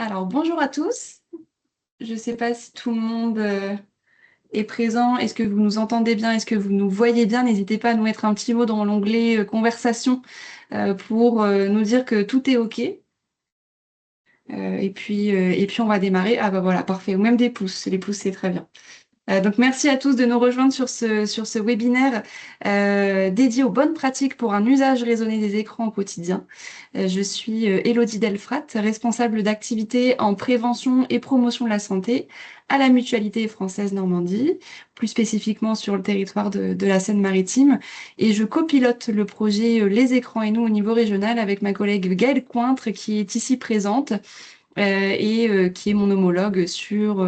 Alors, bonjour à tous. Je ne sais pas si tout le monde est présent. Est-ce que vous nous entendez bien? Est-ce que vous nous voyez bien? N'hésitez pas à nous mettre un petit mot dans l'onglet conversation pour nous dire que tout est OK. Et puis, on va démarrer. Ah bah voilà, parfait. Ou même des pouces. Les pouces, c'est très bien. Donc merci à tous de nous rejoindre sur ce webinaire dédié aux bonnes pratiques pour un usage raisonné des écrans au quotidien. Je suis Élodie Delfrat, responsable d'activités en prévention et promotion de la santé à la Mutualité française Normandie, plus spécifiquement sur le territoire de la Seine-Maritime. Et je copilote le projet Les écrans et nous au niveau régional avec ma collègue Gaëlle Cointre qui est ici présente et qui est mon homologue sur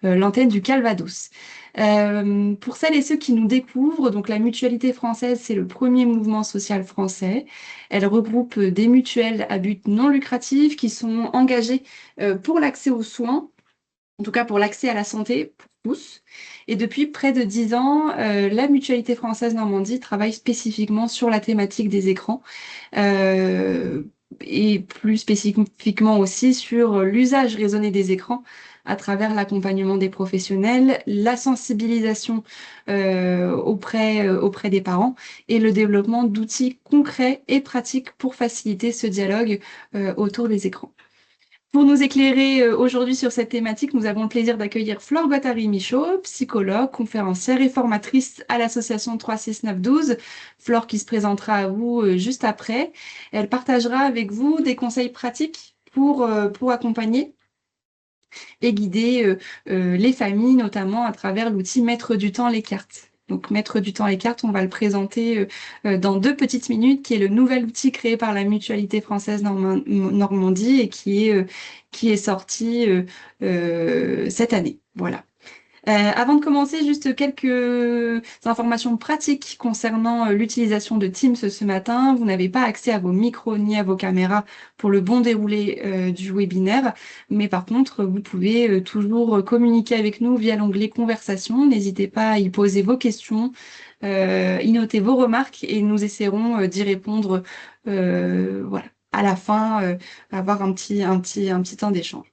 l'antenne du Calvados. Pour celles et ceux qui nous découvrent, donc la Mutualité française, c'est le premier mouvement social français. Elle regroupe des mutuelles à but non lucratif qui sont engagées pour l'accès aux soins, en tout cas pour l'accès à la santé pour tous. Et depuis près de 10 ans, la Mutualité française Normandie travaille spécifiquement sur la thématique des écrans euh, et plus spécifiquement aussi sur l'usage raisonné des écrans à travers l'accompagnement des professionnels, la sensibilisation auprès des parents et le développement d'outils concrets et pratiques pour faciliter ce dialogue autour des écrans. Pour nous éclairer aujourd'hui sur cette thématique, nous avons le plaisir d'accueillir Flore Guattari-Michaud, psychologue, conférencière et formatrice à l'association 36912. Flore qui se présentera à vous juste après. Elle partagera avec vous des conseils pratiques pour accompagner et guider les familles, notamment à travers l'outil Maître du temps, les cartes. Donc, Maître du temps, les cartes, on va le présenter dans 2 petites minutes, qui est le nouvel outil créé par la Mutualité française Normandie et qui est sorti cette année. Voilà. Avant de commencer, juste quelques informations pratiques concernant l'utilisation de Teams ce matin. Vous n'avez pas accès à vos micros ni à vos caméras pour le bon déroulé du webinaire, mais par contre, vous pouvez toujours communiquer avec nous via l'onglet Conversation. N'hésitez pas à y poser vos questions, y noter vos remarques et nous essaierons d'y répondre voilà, à la fin, avoir un petit temps d'échange.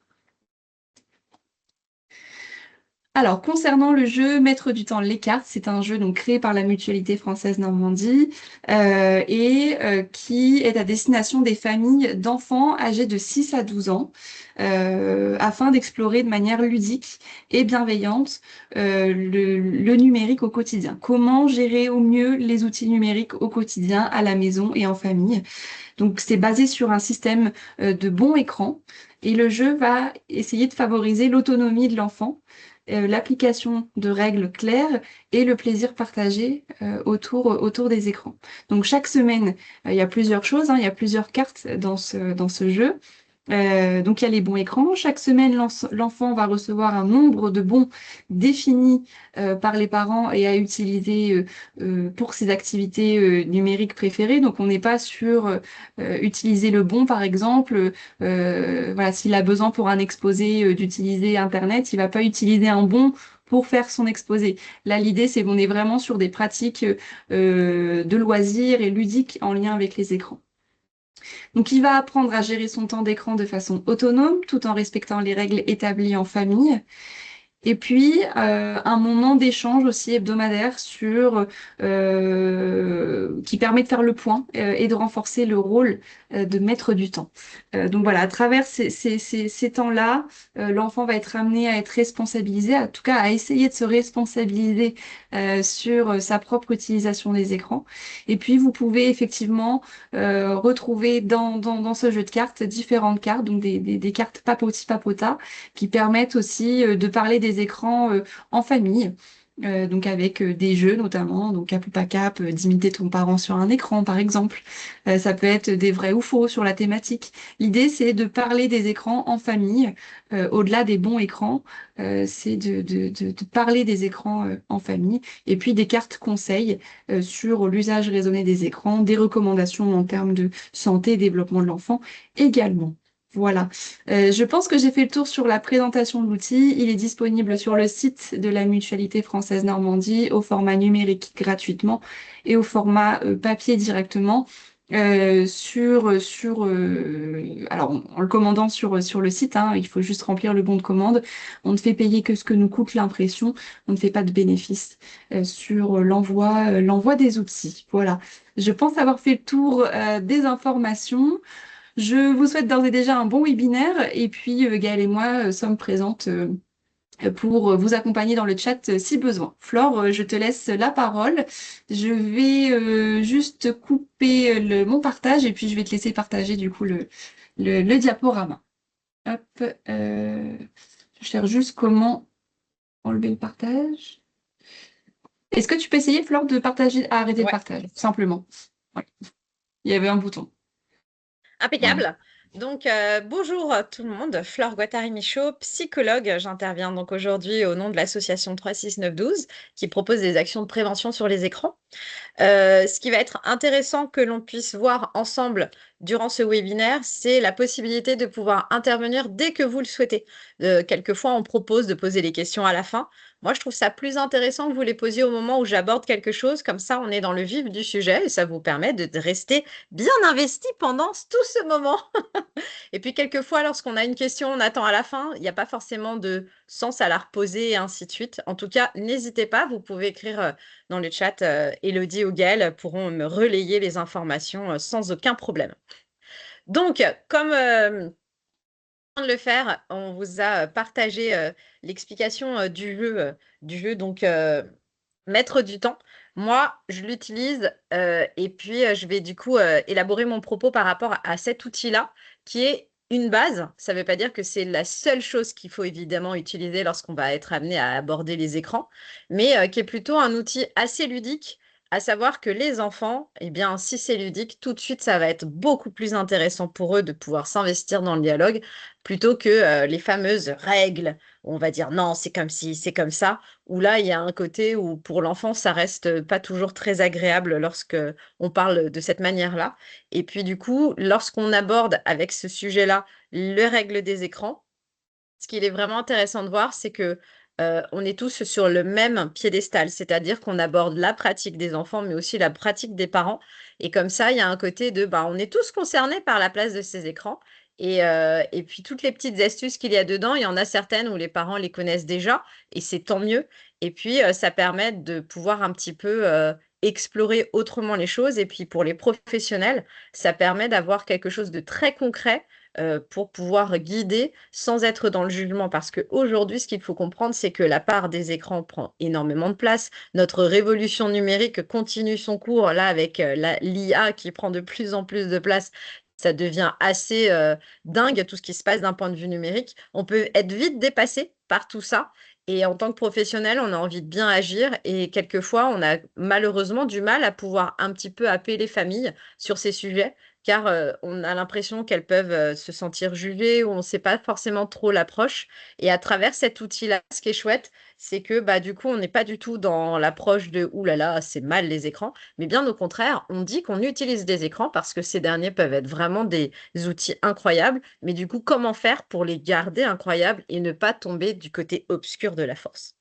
Alors, concernant le jeu Maître du temps, les cartes, c'est un jeu donc créé par la Mutualité française Normandie et qui est à destination des familles d'enfants âgés de 6 à 12 ans afin d'explorer de manière ludique et bienveillante le numérique au quotidien. Comment gérer au mieux les outils numériques au quotidien, à la maison et en famille. Donc, c'est basé sur un système de bons écrans et le jeu va essayer de favoriser l'autonomie de l'enfant, l'application de règles claires et le plaisir partagé autour des écrans. Donc chaque semaine, il y a plusieurs choses, hein, il y a plusieurs cartes dans ce jeu. Donc il y a les bons écrans. Chaque semaine, l'enfant va recevoir un nombre de bons définis par les parents et à utiliser pour ses activités numériques préférées. Donc on n'est pas sur utiliser le bon, par exemple. Voilà, s'il a besoin pour un exposé d'utiliser Internet, il va pas utiliser un bon pour faire son exposé. Là, l'idée, c'est qu'on est vraiment sur des pratiques de loisirs et ludiques en lien avec les écrans. Donc, il va apprendre à gérer son temps d'écran de façon autonome, tout en respectant les règles établies en famille. Et puis, un moment d'échange aussi hebdomadaire qui permet de faire le point et de renforcer le rôle de maître du temps. Donc voilà, à travers ces temps-là, l'enfant va être amené à être responsabilisé, en tout cas à essayer de se responsabiliser sur sa propre utilisation des écrans. Et puis, vous pouvez effectivement retrouver dans ce jeu de cartes différentes cartes, donc des cartes papoti papota, qui permettent aussi de parler des écrans en famille. Donc avec des jeux notamment, donc cap ou pas cap, d'imiter ton parent sur un écran par exemple. Ça peut être des vrais ou faux sur la thématique. L'idée c'est de parler des écrans en famille, au-delà des bons écrans, c'est de parler des écrans en famille. Et puis des cartes conseils sur l'usage raisonné des écrans, des recommandations en termes de santé et développement de l'enfant également. Voilà. Je pense que j'ai fait le tour sur la présentation de l'outil. Il est disponible sur le site de la Mutualité française Normandie au format numérique gratuitement et au format papier directement. alors en le commandant sur le site, hein, il faut juste remplir le bon de commande. On ne fait payer que ce que nous coûte l'impression. On ne fait pas de bénéfice sur l'envoi des outils. Voilà. Je pense avoir fait le tour des informations. Je vous souhaite d'ores et déjà un bon webinaire et puis Gaëlle et moi sommes présentes pour vous accompagner dans le chat si besoin. Flore, je te laisse la parole. Je vais juste couper mon partage et puis je vais te laisser partager du coup le diaporama. Hop, je cherche juste comment enlever le partage. Est-ce que tu peux essayer, Flore, de partager, arrêter le Ouais, partage, simplement. Ouais. Il y avait un bouton. Voilà. impeccable. Donc, bonjour tout le monde, Flore Guattari-Michaud, psychologue. J'interviens donc aujourd'hui au nom de l'association 36912 qui propose des actions de prévention sur les écrans. Ce qui va être intéressant que l'on puisse voir ensemble durant ce webinaire, c'est la possibilité de pouvoir intervenir dès que vous le souhaitez. Quelquefois, on propose de poser les questions à la fin. Moi, je trouve ça plus intéressant que vous les posiez au moment où j'aborde quelque chose. Comme ça, on est dans le vif du sujet et ça vous permet de rester bien investi pendant tout ce moment. Et puis, quelquefois, lorsqu'on a une question, on attend à la fin. Il n'y a pas forcément de sens à la reposer et ainsi de suite. En tout cas, n'hésitez pas. Vous pouvez écrire dans le chat. Élodie ou Gaëlle pourront me relayer les informations sans aucun problème. Donc, comme de le faire, on vous a partagé l'explication du jeu, donc Maître du temps. Moi, je l'utilise et puis je vais du coup élaborer mon propos par rapport à cet outil-là, qui est une base. Ça ne veut pas dire que c'est la seule chose qu'il faut évidemment utiliser lorsqu'on va être amené à aborder les écrans, mais qui est plutôt un outil assez ludique, à savoir que les enfants, eh bien, si c'est ludique, tout de suite, ça va être beaucoup plus intéressant pour eux de pouvoir s'investir dans le dialogue plutôt que les fameuses règles où on va dire non, c'est comme ci, c'est comme ça, où là, il y a un côté où pour l'enfant, ça reste pas toujours très agréable lorsque on parle de cette manière-là. Et puis du coup, lorsqu'on aborde avec ce sujet-là les règles des écrans, ce qu'il est vraiment intéressant de voir, c'est que on est tous sur le même piédestal, c'est-à-dire qu'on aborde la pratique des enfants, mais aussi la pratique des parents. Et comme ça, il y a un côté de, bah, on est tous concernés par la place de ces écrans. Et puis toutes les petites astuces qu'il y a dedans, il y en a certaines où les parents les connaissent déjà, et c'est tant mieux. Et puis ça permet de pouvoir un petit peu explorer autrement les choses. Et puis pour les professionnels, ça permet d'avoir quelque chose de très concret pour pouvoir guider sans être dans le jugement. Parce qu'aujourd'hui, ce qu'il faut comprendre, c'est que la part des écrans prend énormément de place. Notre révolution numérique continue son cours, là, avec l'IA qui prend de plus en plus de place. Ça devient assez dingue, tout ce qui se passe d'un point de vue numérique. On peut être vite dépassé par tout ça. Et en tant que professionnel, on a envie de bien agir et quelquefois, on a malheureusement du mal à pouvoir un petit peu happer les familles sur ces sujets car on a l'impression qu'elles peuvent se sentir jugées ou on ne sait pas forcément trop l'approche. Et à travers cet outil-là, ce qui est chouette, c'est que bah, du coup, on n'est pas du tout dans l'approche de « ouh là là, c'est mal les écrans », mais bien au contraire, on dit qu'on utilise des écrans parce que ces derniers peuvent être vraiment des outils incroyables. Mais du coup, comment faire pour les garder incroyables et ne pas tomber du côté obscur de la force?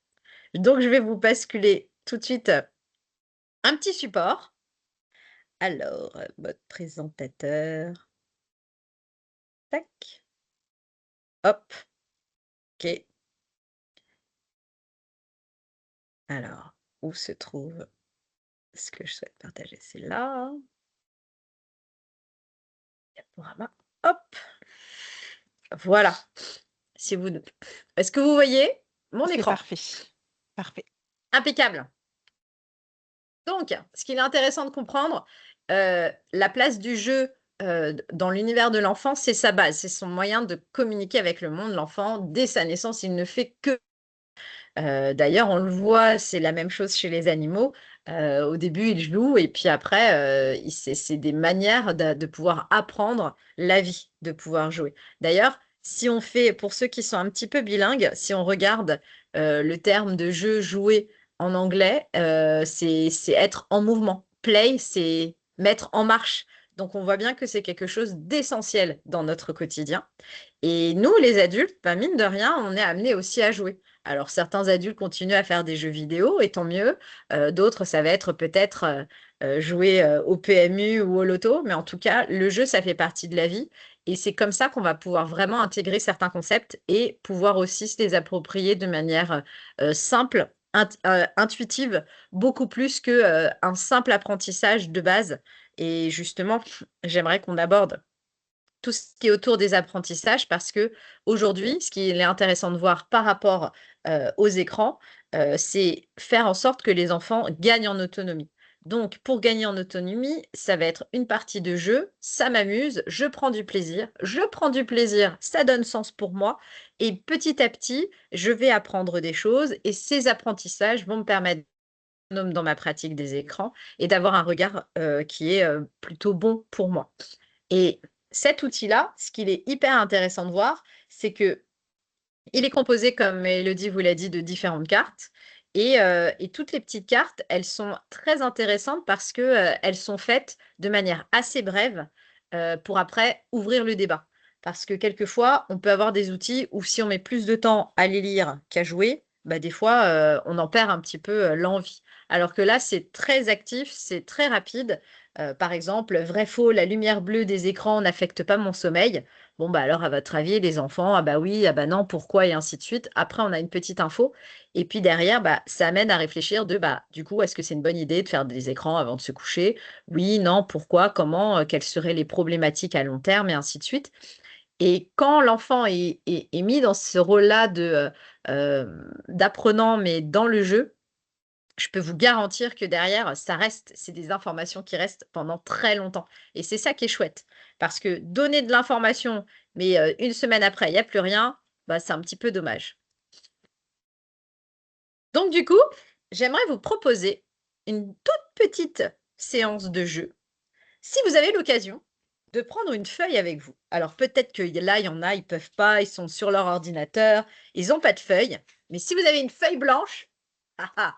Donc, je vais vous basculer tout de suite un petit support. Alors, mode présentateur. Tac. Hop. OK. Alors, où se trouve ce que je souhaite partager? C'est là. Diaporama. Hop. Voilà. Si vous... Est-ce que vous voyez mon C'est écran? parfait. Parfait. Impeccable. Donc, ce qu'il est intéressant de comprendre, la place du jeu dans l'univers de l'enfant, c'est sa base, c'est son moyen de communiquer avec le monde. L'enfant, dès sa naissance, il ne fait que d'ailleurs, on le voit, c'est la même chose chez les animaux. Au début, ils jouent et puis après, c'est des manières de pouvoir apprendre la vie, de pouvoir jouer. D'ailleurs, si on fait, pour ceux qui sont un petit peu bilingues, si on regarde le terme de jeu, jouer en anglais, c'est être en mouvement. Play, c'est mettre en marche. Donc, on voit bien que c'est quelque chose d'essentiel dans notre quotidien. Et nous, les adultes, bah, mine de rien, on est amenés aussi à jouer. Alors, certains adultes continuent à faire des jeux vidéo, et tant mieux. D'autres, ça va être peut-être jouer au PMU ou au loto. Mais en tout cas, le jeu, ça fait partie de la vie. Et c'est comme ça qu'on va pouvoir vraiment intégrer certains concepts et pouvoir aussi se les approprier de manière simple, intuitive, beaucoup plus que un simple apprentissage de base. Et justement, j'aimerais qu'on aborde tout ce qui est autour des apprentissages parce que aujourd'hui, ce qu'il est intéressant de voir par rapport aux écrans, c'est faire en sorte que les enfants gagnent en autonomie. Donc, pour gagner en autonomie, ça va être une partie de jeu, ça m'amuse, je prends du plaisir, ça donne sens pour moi, et petit à petit, je vais apprendre des choses, et ces apprentissages vont me permettre d'être autonome dans ma pratique des écrans et d'avoir un regard qui est plutôt bon pour moi. Et cet outil-là, ce qu'il est hyper intéressant de voir, c'est que il est composé, comme Élodie vous l'a dit, de différentes cartes. Et toutes les petites cartes, elles sont très intéressantes parce que, elles sont faites de manière assez brève, pour après ouvrir le débat. Parce que quelquefois, on peut avoir des outils où si on met plus de temps à les lire qu'à jouer, bah, des fois, on en perd un petit peu, l'envie. Alors que là, c'est très actif, c'est très rapide. Par exemple, vrai, faux, la lumière bleue des écrans n'affecte pas mon sommeil. Bon, bah alors, à votre avis, les enfants, ah bah oui, ah bah non, pourquoi, et ainsi de suite. Après, on a une petite info. Et puis derrière, bah, ça amène à réfléchir de, bah, du coup, est-ce que c'est une bonne idée de faire des écrans avant de se coucher? Oui, non, pourquoi, comment, quelles seraient les problématiques à long terme, et ainsi de suite. Et quand l'enfant est mis dans ce rôle-là d'apprenant, mais dans le jeu, je peux vous garantir que derrière, ça reste, c'est des informations qui restent pendant très longtemps. Et c'est ça qui est chouette. Parce que donner de l'information, mais une semaine après, il n'y a plus rien, bah, c'est un petit peu dommage. Donc du coup, j'aimerais vous proposer une toute petite séance de jeu. Si vous avez l'occasion de prendre une feuille avec vous. Alors peut-être que là, il y en a, ils peuvent pas, ils sont sur leur ordinateur, ils n'ont pas de feuille. Mais si vous avez une feuille blanche, ah ah,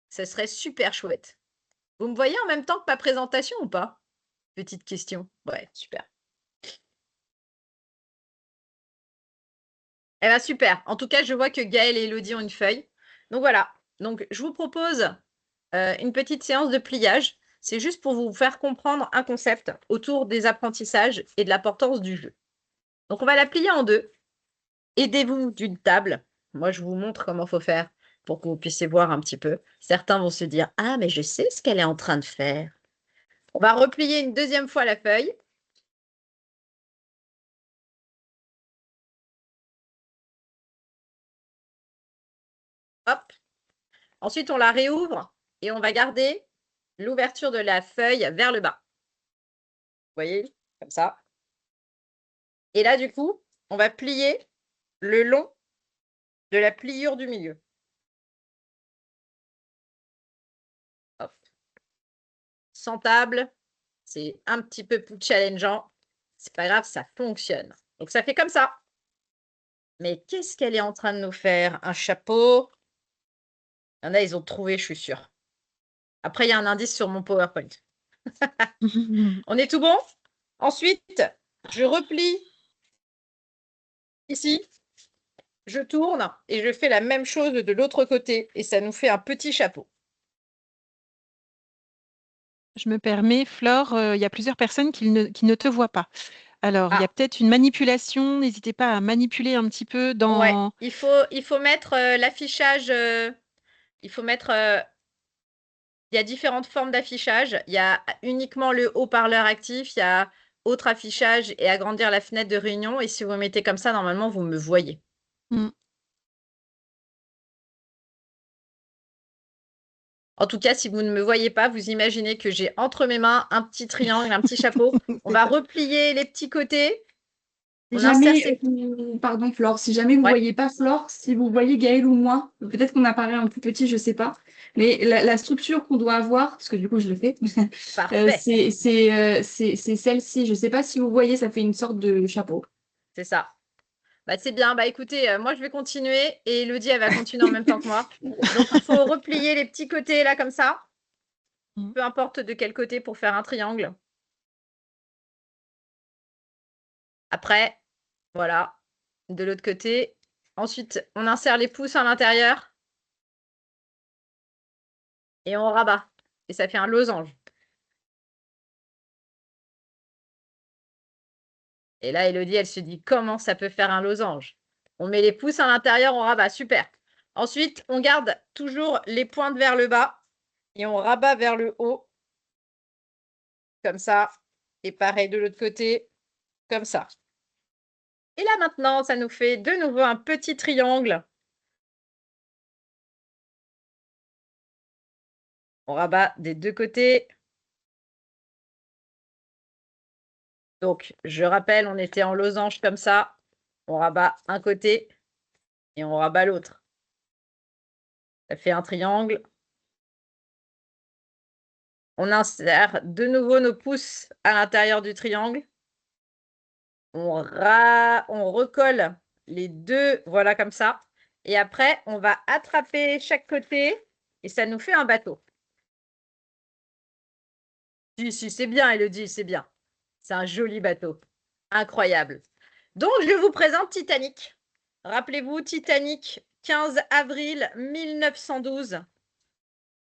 ça serait super chouette. Vous me voyez en même temps que ma présentation ou pas? Petite question. Ouais, super. Eh ben super. En tout cas, je vois que Gaëlle et Elodie ont une feuille. Donc voilà. Donc je vous propose une petite séance de pliage. C'est juste pour vous faire comprendre un concept autour des apprentissages et de l'importance du jeu. Donc on va la plier en deux. Aidez-vous d'une table. Moi, je vous montre comment il faut faire pour que vous puissiez voir un petit peu. Certains vont se dire, ah, mais je sais ce qu'elle est en train de faire. On va replier une deuxième fois la feuille. Hop. Ensuite, on la réouvre et on va garder l'ouverture de la feuille vers le bas. Vous voyez, comme ça. Et là, du coup, on va plier le long de la pliure du milieu. Hop. Sans table, c'est un petit peu plus challengeant. C'est pas grave, ça fonctionne. Donc, ça fait comme ça. Mais qu'est-ce qu'elle est en train de nous faire? Un chapeau? Il y en a, ils ont trouvé, je suis sûre. Après, il y a un indice sur mon PowerPoint. On est tout bon? Ensuite, je replie ici. Je tourne et je fais la même chose de l'autre côté et ça nous fait un petit chapeau. Je me permets, Flore, il y a plusieurs personnes qui ne te voient pas. Alors, il y a Ah, peut-être une manipulation. N'hésitez pas à manipuler un petit peu ouais, dans... il faut mettre l'affichage, il faut mettre, il y a différentes formes d'affichage. Il y a uniquement le haut-parleur actif, il y a autre affichage et agrandir la fenêtre de réunion. Et si vous mettez comme ça, normalement, vous me voyez. Hmm. En tout cas, si vous ne me voyez pas, vous imaginez que j'ai entre mes mains un petit triangle, un petit chapeau. On va replier les petits côtés. Si On insère jamais, ces... pardon Flore, si jamais vous Ouais, voyez pas Flore, si vous voyez Gaël ou moi, peut-être qu'on apparaît un peu petit, je sais pas, mais la structure qu'on doit avoir, parce que du coup je le fais, parfait. c'est celle-ci. Je sais pas si vous voyez, ça fait une sorte de chapeau. C'est ça. Bah, c'est bien. Bah, écoutez, moi, je vais continuer et Elodie, elle va continuer en même temps que moi. Donc, il faut replier les petits côtés là, comme ça. Hmm. Peu importe de quel côté pour faire un triangle. Après, voilà. De l'autre côté, Ensuite, on insère les pouces à l'intérieur et on rabat. Et ça fait un losange. Et là, Elodie, elle se dit, comment ça peut faire un losange? On met les pouces à l'intérieur, on rabat. Super. Ensuite, on garde toujours les pointes vers le bas et on rabat vers le haut. Comme ça. Et pareil de l'autre côté, comme ça. Et là, maintenant, ça nous fait de nouveau un petit triangle. On rabat des deux côtés. Donc, je rappelle, on était en losange comme ça. On rabat un côté et on rabat l'autre. Ça fait un triangle. On insère de nouveau nos pouces à l'intérieur du triangle. On recolle les deux, voilà comme ça. Et après, on va attraper chaque côté et ça nous fait un bateau. Si, c'est bien, Elodie, c'est bien. C'est un joli bateau. Incroyable. Donc, je vous présente Titanic. Rappelez-vous, Titanic, 15 avril 1912.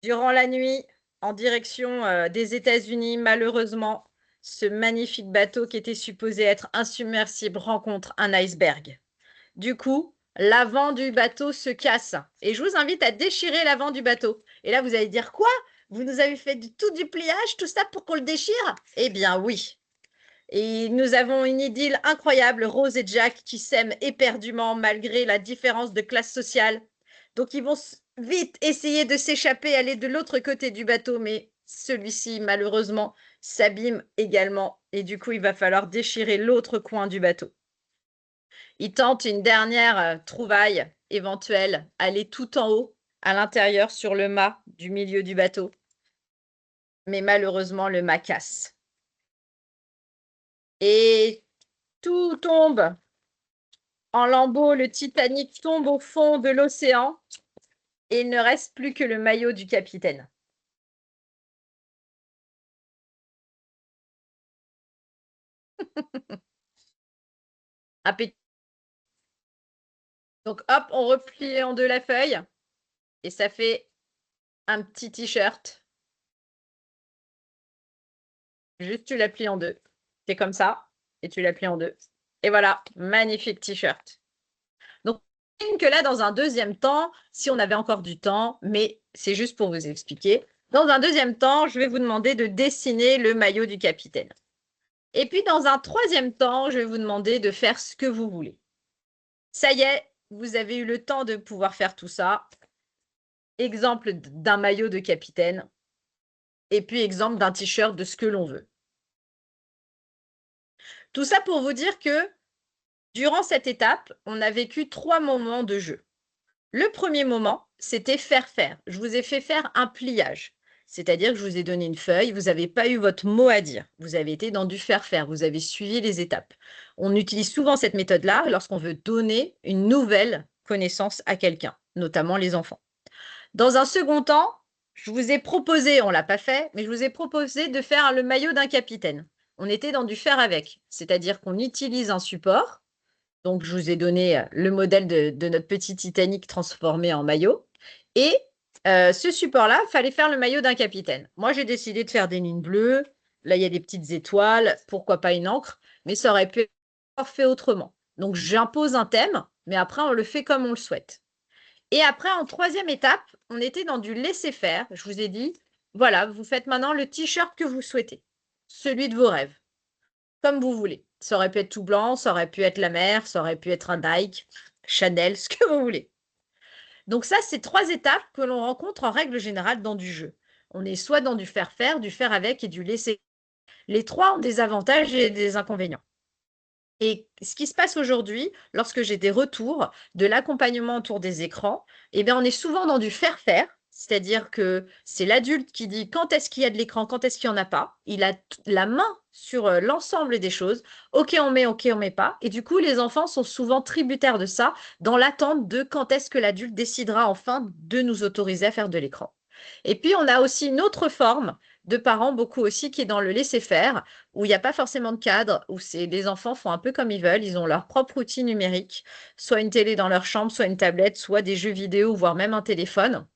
Durant la nuit, en direction des États-Unis, malheureusement, ce magnifique bateau qui était supposé être insubmersible rencontre un iceberg. Du coup, l'avant du bateau se casse. Et je vous invite à déchirer l'avant du bateau. Et là, vous allez dire quoi? Vous nous avez fait tout du pliage, tout ça pour qu'on le déchire? Eh bien oui. Et nous avons une idylle incroyable, Rose et Jack, qui s'aiment éperdument malgré la différence de classe sociale. Donc, ils vont vite essayer de s'échapper, aller de l'autre côté du bateau, mais celui-ci, malheureusement, s'abîme également. Et du coup, il va falloir déchirer l'autre coin du bateau. Ils tentent une dernière trouvaille éventuelle, aller tout en haut, à l'intérieur, sur le mât du milieu du bateau. Mais malheureusement, le mât casse. Et tout tombe en lambeaux, le Titanic tombe au fond de l'océan et il ne reste plus que le maillot du capitaine. Donc hop, on replie en deux la feuille et ça fait un petit t-shirt. Juste tu la plies en deux. C'est comme ça et tu la plies en deux. Et voilà, magnifique t-shirt. Donc, que là, dans un deuxième temps, si on avait encore du temps, mais c'est juste pour vous expliquer, dans un deuxième temps, je vais vous demander de dessiner le maillot du capitaine. Et puis, dans un troisième temps, je vais vous demander de faire ce que vous voulez. Ça y est, vous avez eu le temps de pouvoir faire tout ça. Exemple d'un maillot de capitaine. Et puis, exemple d'un t-shirt de ce que l'on veut. Tout ça pour vous dire que durant cette étape, on a vécu 3 moments de jeu. Le premier moment, c'était faire faire. Je vous ai fait faire un pliage. C'est-à-dire que je vous ai donné une feuille, vous n'avez pas eu votre mot à dire. Vous avez été dans du faire faire, vous avez suivi les étapes. On utilise souvent cette méthode-là lorsqu'on veut donner une nouvelle connaissance à quelqu'un, notamment les enfants. Dans un second temps, je vous ai proposé, on ne l'a pas fait, mais je vous ai proposé de faire le maillot d'un capitaine. On était dans du faire avec, c'est-à-dire qu'on utilise un support. Donc, je vous ai donné le modèle de notre petit Titanic transformé en maillot. Et ce support-là, il fallait faire le maillot d'un capitaine. Moi, j'ai décidé de faire des lignes bleues. Là, il y a des petites étoiles. Pourquoi pas une encre? Mais ça aurait pu être fait autrement. Donc, j'impose un thème, mais après, on le fait comme on le souhaite. Et après, en troisième étape, on était dans du laisser-faire. Je vous ai dit, voilà, vous faites maintenant le t-shirt que vous souhaitez, celui de vos rêves, comme vous voulez. Ça aurait pu être tout blanc, ça aurait pu être la mer, ça aurait pu être un Nike, Chanel, ce que vous voulez. Donc ça, c'est 3 étapes que l'on rencontre en règle générale dans du jeu. On est soit dans du faire faire, du faire avec et du laisser. Les 3 ont des avantages et des inconvénients. Et ce qui se passe aujourd'hui, lorsque j'ai des retours de l'accompagnement autour des écrans, eh bien, on est souvent dans du faire faire, c'est-à-dire que c'est l'adulte qui dit quand est-ce qu'il y a de l'écran, quand est-ce qu'il n'y en a pas. Il a la main sur l'ensemble des choses. OK, on met pas. Et du coup, les enfants sont souvent tributaires de ça dans l'attente de quand est-ce que l'adulte décidera enfin de nous autoriser à faire de l'écran. Et puis, on a aussi une autre forme de parents, beaucoup aussi, qui est dans le laisser-faire, où il n'y a pas forcément de cadre, où les enfants font un peu comme ils veulent, ils ont leur propre outil numérique, soit une télé dans leur chambre, soit une tablette, soit des jeux vidéo, voire même un téléphone,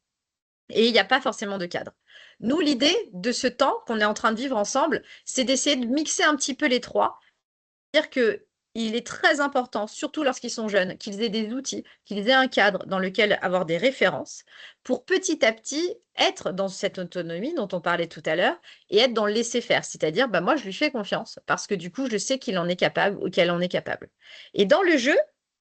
et il n'y a pas forcément de cadre. Nous, l'idée de ce temps qu'on est en train de vivre ensemble, c'est d'essayer de mixer un petit peu les trois, dire que il est très important, surtout lorsqu'ils sont jeunes, qu'ils aient des outils, qu'ils aient un cadre dans lequel avoir des références pour petit à petit être dans cette autonomie dont on parlait tout à l'heure et être dans le laisser-faire. C'est-à-dire, bah, moi, je lui fais confiance parce que du coup, je sais qu'il en est capable ou qu'elle en est capable. Et dans le jeu,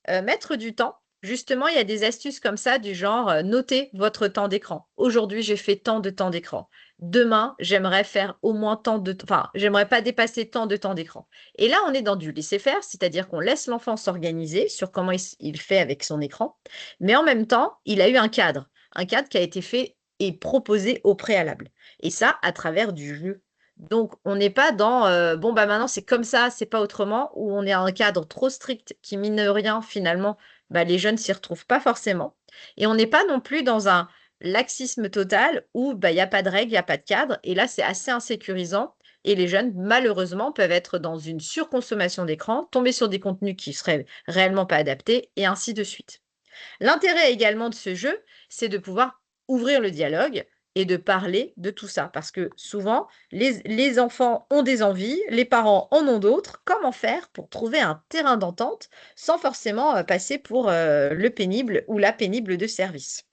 mettre du temps. Justement, il y a des astuces comme ça du genre notez votre temps d'écran. Aujourd'hui, j'ai fait tant de temps d'écran. Demain, j'aimerais faire au moins tant de enfin, j'aimerais pas dépasser tant de temps d'écran. Et là, on est dans du laisser-faire, c'est-à-dire qu'on laisse l'enfant s'organiser sur comment il fait avec son écran, mais en même temps, il a eu un cadre qui a été fait et proposé au préalable. Et ça, à travers du jeu. Donc, on n'est pas dans bon, bah maintenant c'est comme ça, c'est pas autrement, où on est à un cadre trop strict qui, mine de rien, finalement, bah, les jeunes s'y retrouvent pas forcément. Et on n'est pas non plus dans un laxisme total où bah, il n'y a pas de règles, il n'y a pas de cadre. Et là, c'est assez insécurisant. Et les jeunes, malheureusement, peuvent être dans une surconsommation d'écran, tomber sur des contenus qui seraient réellement pas adaptés, et ainsi de suite. L'intérêt également de ce jeu, c'est de pouvoir ouvrir le dialogue et de parler de tout ça. Parce que souvent, les enfants ont des envies, les parents en ont d'autres. Comment faire pour trouver un terrain d'entente sans forcément passer pour le pénible ou la pénible de service?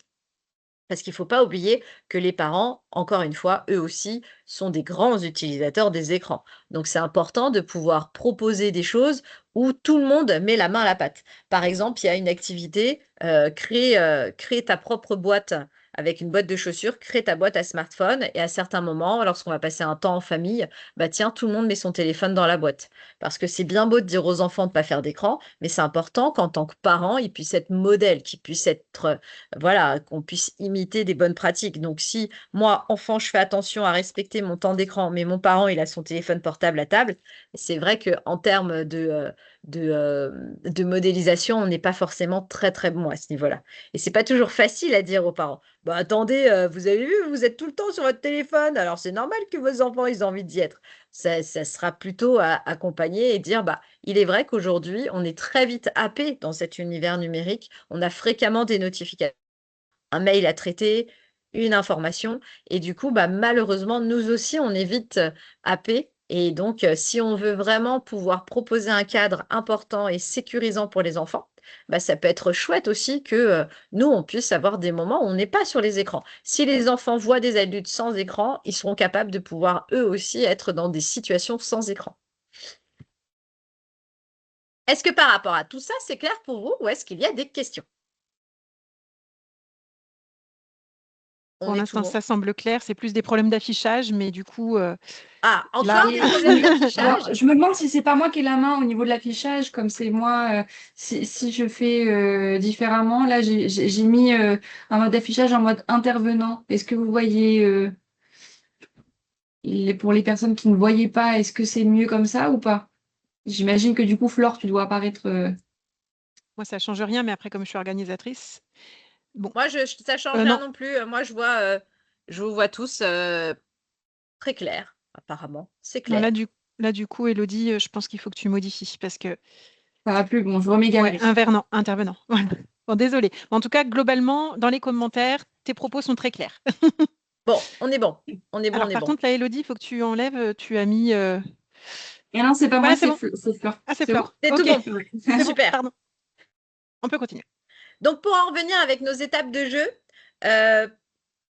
Parce qu'il ne faut pas oublier que les parents, encore une fois, eux aussi, sont des grands utilisateurs des écrans. Donc c'est important de pouvoir proposer des choses où tout le monde met la main à la pâte. Par exemple, il y a une activité, créer ta propre boîte avec une boîte de chaussures, crée ta boîte à smartphone et à certains moments, lorsqu'on va passer un temps en famille, bah tiens, tout le monde met son téléphone dans la boîte. Parce que c'est bien beau de dire aux enfants de ne pas faire d'écran, mais c'est important qu'en tant que parents, ils puissent être modèles, qu'ils puissent être voilà, qu'on puisse imiter des bonnes pratiques. Donc, si moi, enfant, je fais attention à respecter mon temps d'écran, mais mon parent, il a son téléphone portable à table, c'est vrai qu'en termes de modélisation, on n'est pas forcément très, très bon à ce niveau-là. Et c'est pas toujours facile à dire aux parents. Bah, attendez, vous avez vu, vous êtes tout le temps sur votre téléphone, alors c'est normal que vos enfants, ils aient envie d'y être. Ça sera plutôt à accompagner et dire, bah, il est vrai qu'aujourd'hui, on est très vite happé dans cet univers numérique. On a fréquemment des notifications, un mail à traiter, une information. Et du coup, bah, malheureusement, nous aussi, on est vite happés. Et donc, si on veut vraiment pouvoir proposer un cadre important et sécurisant pour les enfants, bah, ça peut être chouette aussi que nous, on puisse avoir des moments où on n'est pas sur les écrans. Si les enfants voient des adultes sans écran, ils seront capables de pouvoir eux aussi être dans des situations sans écran. Est-ce que par rapport à tout ça, c'est clair pour vous ou est-ce qu'il y a des questions? On Pour est tout l'instant, bon. ça semble clair. C'est plus des problèmes d'affichage, mais du coup, Ah, là, encore des Et problèmes d'affichage? alors, je me demande si c'est pas moi qui ai la main au niveau de l'affichage, comme c'est moi, si je fais différemment. Là, j'ai mis un mode d'affichage en mode intervenant. Est-ce que vous voyez, pour les personnes qui ne voyaient pas, est-ce que c'est mieux comme ça ou pas? J'imagine que du coup, Flore, tu dois apparaître. moi, ça change rien, mais après, comme je suis organisatrice, bon, Moi, ça change rien non, non plus. Moi, je vous vois tous très clairs, apparemment. C'est non, clair. là, du coup, Elodie, je pense qu'il faut que tu modifies parce que, Ça va plus. Bon, je remets ouais, galerie. intervenant. Voilà. Bon, désolé. En tout cas, globalement, dans les commentaires, tes propos sont très clairs. Bon, on est bon. On est bon, Alors, on est par bon. contre, là, Elodie, il faut que tu enlèves, tu as mis. Et non, c'est pas moi, Voilà, c'est bon. C'est Flore. Ah, c'est C'est bon? Flore. C'est tout Ok, bon. Ouais. c'est bon, Super. pardon. On peut continuer. Donc, pour en revenir avec nos étapes de jeu, euh,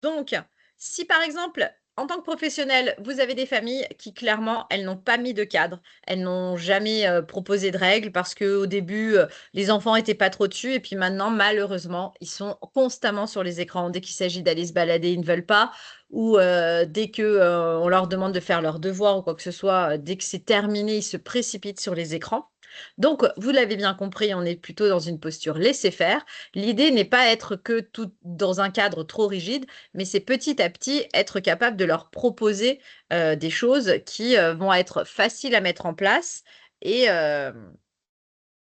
donc, si par exemple, en tant que professionnel, vous avez des familles qui clairement, elles n'ont pas mis de cadre, elles n'ont jamais proposé de règles parce qu'au début, les enfants n'étaient pas trop dessus et puis maintenant, malheureusement, ils sont constamment sur les écrans. Dès qu'il s'agit d'aller se balader, ils ne veulent pas ou dès que on leur demande de faire leurs devoirs ou quoi que ce soit, dès que c'est terminé, ils se précipitent sur les écrans. Donc, vous l'avez bien compris, on est plutôt dans une posture laisser-faire. L'idée n'est pas être que tout dans un cadre trop rigide, mais c'est petit à petit être capable de leur proposer des choses qui vont être faciles à mettre en place et, euh,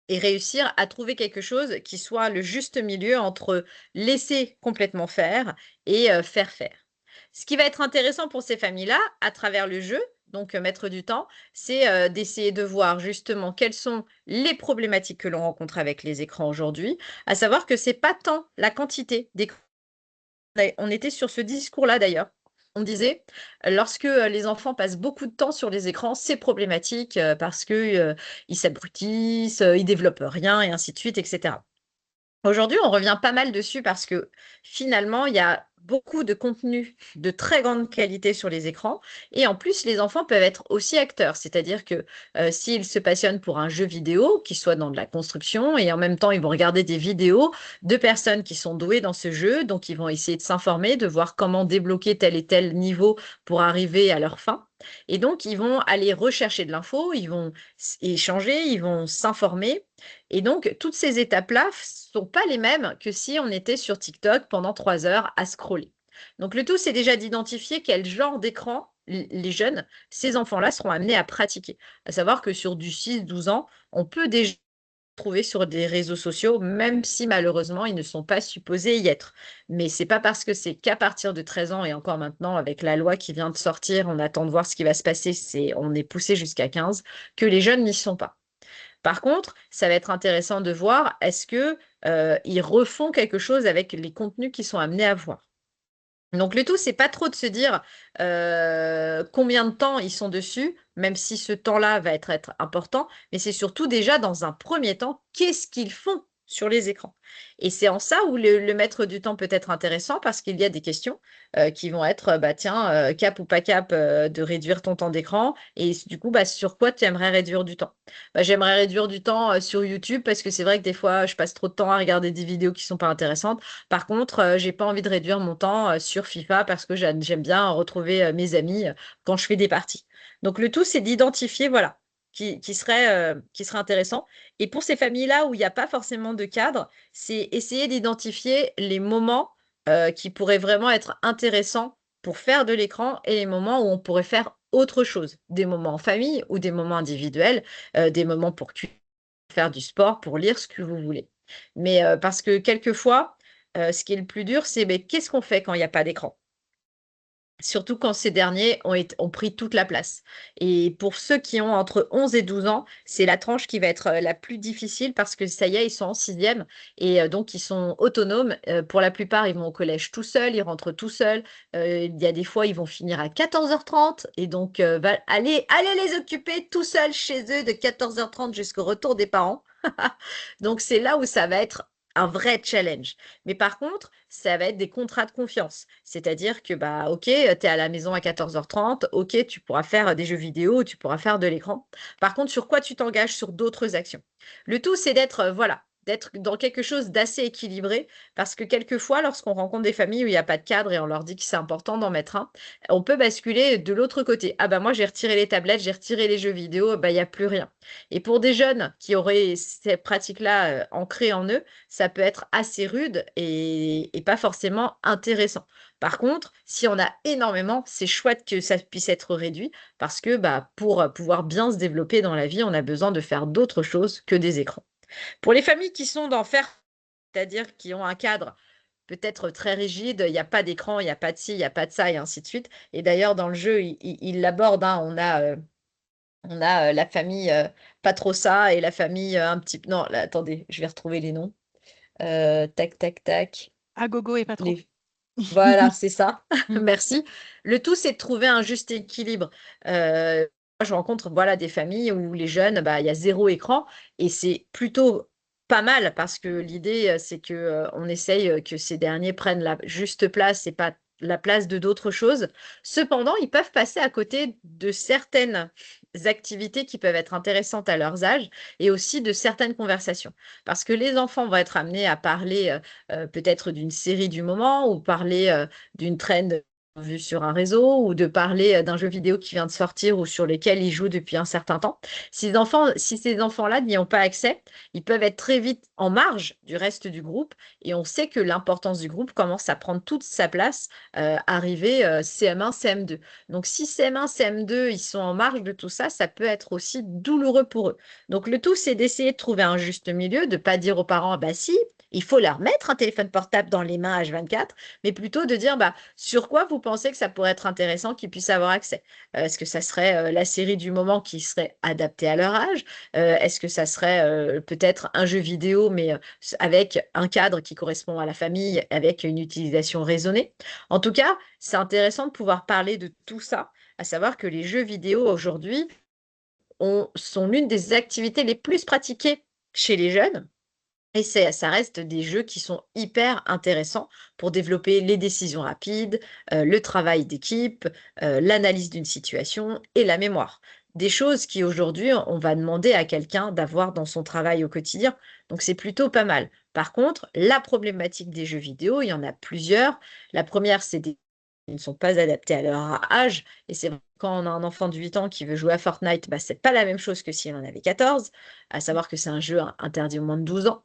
et réussir à trouver quelque chose qui soit le juste milieu entre laisser complètement faire et faire faire. Ce qui va être intéressant pour ces familles-là, à travers le jeu, donc mettre du temps, c'est d'essayer de voir justement quelles sont les problématiques que l'on rencontre avec les écrans aujourd'hui, à savoir que c'est pas tant la quantité d'écrans. On était sur ce discours-là d'ailleurs. On disait, lorsque les enfants passent beaucoup de temps sur les écrans, c'est problématique parce que ils s'abrutissent, ils développent rien et ainsi de suite, etc. Aujourd'hui, on revient pas mal dessus parce que finalement, il y a beaucoup de contenu de très grande qualité sur les écrans et en plus, les enfants peuvent être aussi acteurs. C'est-à-dire que s'ils se passionnent pour un jeu vidéo, qui soit dans de la construction et en même temps, ils vont regarder des vidéos de personnes qui sont douées dans ce jeu, donc ils vont essayer de s'informer, de voir comment débloquer tel et tel niveau pour arriver à leur fin. Et donc, ils vont aller rechercher de l'info, ils vont échanger, ils vont s'informer et donc, toutes ces étapes-là sont pas les mêmes que si on était sur TikTok pendant 3 heures à scroller. Donc, le tout, c'est déjà d'identifier quel genre d'écran les jeunes, ces enfants-là, seront amenés à pratiquer. À savoir que sur du 6-12 ans, on peut déjà trouver sur des réseaux sociaux, même si malheureusement, ils ne sont pas supposés y être. Mais c'est pas parce que c'est qu'à partir de 13 ans et encore maintenant, avec la loi qui vient de sortir, on attend de voir ce qui va se passer, on est poussé jusqu'à 15, que les jeunes n'y sont pas. Par contre, ça va être intéressant de voir est-ce que ils refont quelque chose avec les contenus qu'ils sont amenés à voir. Donc le tout, c'est pas trop de se dire combien de temps ils sont dessus, même si ce temps-là va être important, mais c'est surtout déjà dans un premier temps, qu'est-ce qu'ils font sur les écrans. Et c'est en ça où le maître du temps peut être intéressant parce qu'il y a des questions qui vont être, bah tiens, cap ou pas cap de réduire ton temps d'écran et du coup, bah, sur quoi tu aimerais réduire du temps? Bah, j'aimerais réduire du temps sur YouTube parce que c'est vrai que des fois, je passe trop de temps à regarder des vidéos qui sont pas intéressantes. Par contre, j'ai pas envie de réduire mon temps sur FIFA parce que j'aime bien retrouver mes amis quand je fais des parties. Donc le tout, c'est d'identifier, voilà, qui serait intéressant. Et pour ces familles-là où il n'y a pas forcément de cadre, c'est essayer d'identifier les moments qui pourraient vraiment être intéressants pour faire de l'écran et les moments où on pourrait faire autre chose. Des moments en famille ou des moments individuels, des moments pour faire du sport, pour lire ce que vous voulez. Mais parce que quelquefois, ce qui est le plus dur, c'est mais qu'est-ce qu'on fait quand il n'y a pas d'écran? Surtout quand ces derniers ont pris toute la place. Et pour ceux qui ont entre 11 et 12 ans, c'est la tranche qui va être la plus difficile parce que ça y est, ils sont en sixième et donc ils sont autonomes. Pour la plupart, ils vont au collège tout seuls, ils rentrent tout seuls. Il y a des fois, ils vont finir à 14h30 et donc allez les occuper tout seuls chez eux de 14h30 jusqu'au retour des parents. Donc c'est là où ça va être un vrai challenge. Mais par contre, ça va être des contrats de confiance. C'est-à-dire que, bah, OK, tu es à la maison à 14h30, OK, tu pourras faire des jeux vidéo, tu pourras faire de l'écran. Par contre, sur quoi tu t'engages sur d'autres actions? Le tout, c'est d'être, voilà, d'être dans quelque chose d'assez équilibré parce que quelquefois, lorsqu'on rencontre des familles où il y a pas de cadre et on leur dit que c'est important d'en mettre un, on peut basculer de l'autre côté. «Ah bah, moi, j'ai retiré les tablettes, j'ai retiré les jeux vidéo, bah, il y a plus rien». Et pour des jeunes qui auraient ces pratiques-là, ancrées en eux, ça peut être assez rude et pas forcément intéressant. Par contre, si on a énormément, c'est chouette que ça puisse être réduit parce que, bah, pour, pouvoir bien se développer dans la vie, on a besoin de faire d'autres choses que des écrans. Pour les familles qui sont d'enfer, c'est-à-dire qui ont un cadre peut-être très rigide, il y a pas d'écran, il y a pas de ci, il y a pas de ça et ainsi de suite et d'ailleurs dans le jeu, il l'aborde, hein, on a la famille, pas trop ça et la famille, un petit non, là, attendez, je vais retrouver les noms. Tac, tac, tac. À gogo et pas trop. Les Voilà, c'est ça. Merci. Le tout, c'est de trouver un juste équilibre. Moi, je rencontre, voilà, des familles où les jeunes, bah, il y a 0 écran et c'est plutôt pas mal parce que l'idée, c'est que, on essaye, que ces derniers prennent la juste place et pas la place de d'autres choses. Cependant, ils peuvent passer à côté de certaines activités qui peuvent être intéressantes à leurs âges et aussi de certaines conversations. Parce que les enfants vont être amenés à parler, peut-être d'une série du moment ou parler, d'une trend vue sur un réseau ou de parler, d'un jeu vidéo qui vient de sortir ou sur lequel ils jouent depuis un certain temps. Si ces enfants-là n'y ont pas accès, ils peuvent être très vite en marge du reste du groupe et on sait que l'importance du groupe commence à prendre toute sa place, arrivé, CM1, CM2. Donc si CM1, CM2, ils sont en marge de tout ça, ça peut être aussi douloureux pour eux. Donc le tout, c'est d'essayer de trouver un juste milieu, de pas dire aux parents: «Ah bah si, il faut leur mettre un téléphone portable dans les mains H24», mais plutôt de dire: «Bah, sur quoi vous pensez que ça pourrait être intéressant qu'ils puissent avoir accès? Est-ce que ça serait la série du moment qui serait adaptée à leur âge? Est-ce que ça serait peut-être un jeu vidéo, mais avec un cadre qui correspond à la famille, avec une utilisation raisonnée? En tout cas, c'est intéressant de pouvoir parler de tout ça, à savoir que les jeux vidéo aujourd'hui sont l'une des activités les plus pratiquées chez les jeunes. Et ça reste des jeux qui sont hyper intéressants pour développer les décisions rapides, le travail d'équipe, l'analyse d'une situation et la mémoire. Des choses qui aujourd'hui, on va demander à quelqu'un d'avoir dans son travail au quotidien. Donc c'est plutôt pas mal. Par contre, la problématique des jeux vidéo, il y en a plusieurs. La première, c'est qu'ils ne sont pas adaptés à leur âge. Et c'est vrai, quand on a un enfant de 8 ans qui veut jouer à Fortnite, bah, c'est pas la même chose que s'il en avait 14, à savoir que c'est un jeu interdit aux moins de 12 ans.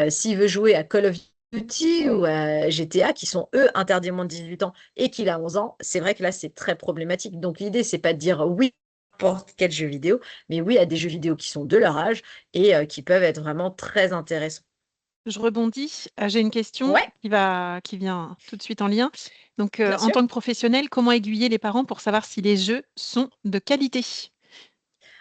S'il veut jouer à Call of Duty ou à GTA, qui sont eux interdits aux moins de 18 ans et qu'il a 11 ans, c'est vrai que là, c'est très problématique. Donc l'idée, c'est pas de dire oui à n'importe quel jeu vidéo, mais oui à des jeux vidéo qui sont de leur âge et qui peuvent être vraiment très intéressants. Je rebondis. J'ai une question Ouais, qui vient tout de suite en lien. Donc, bien en sûr. tant que professionnel, comment aiguiller les parents pour savoir si les jeux sont de qualité?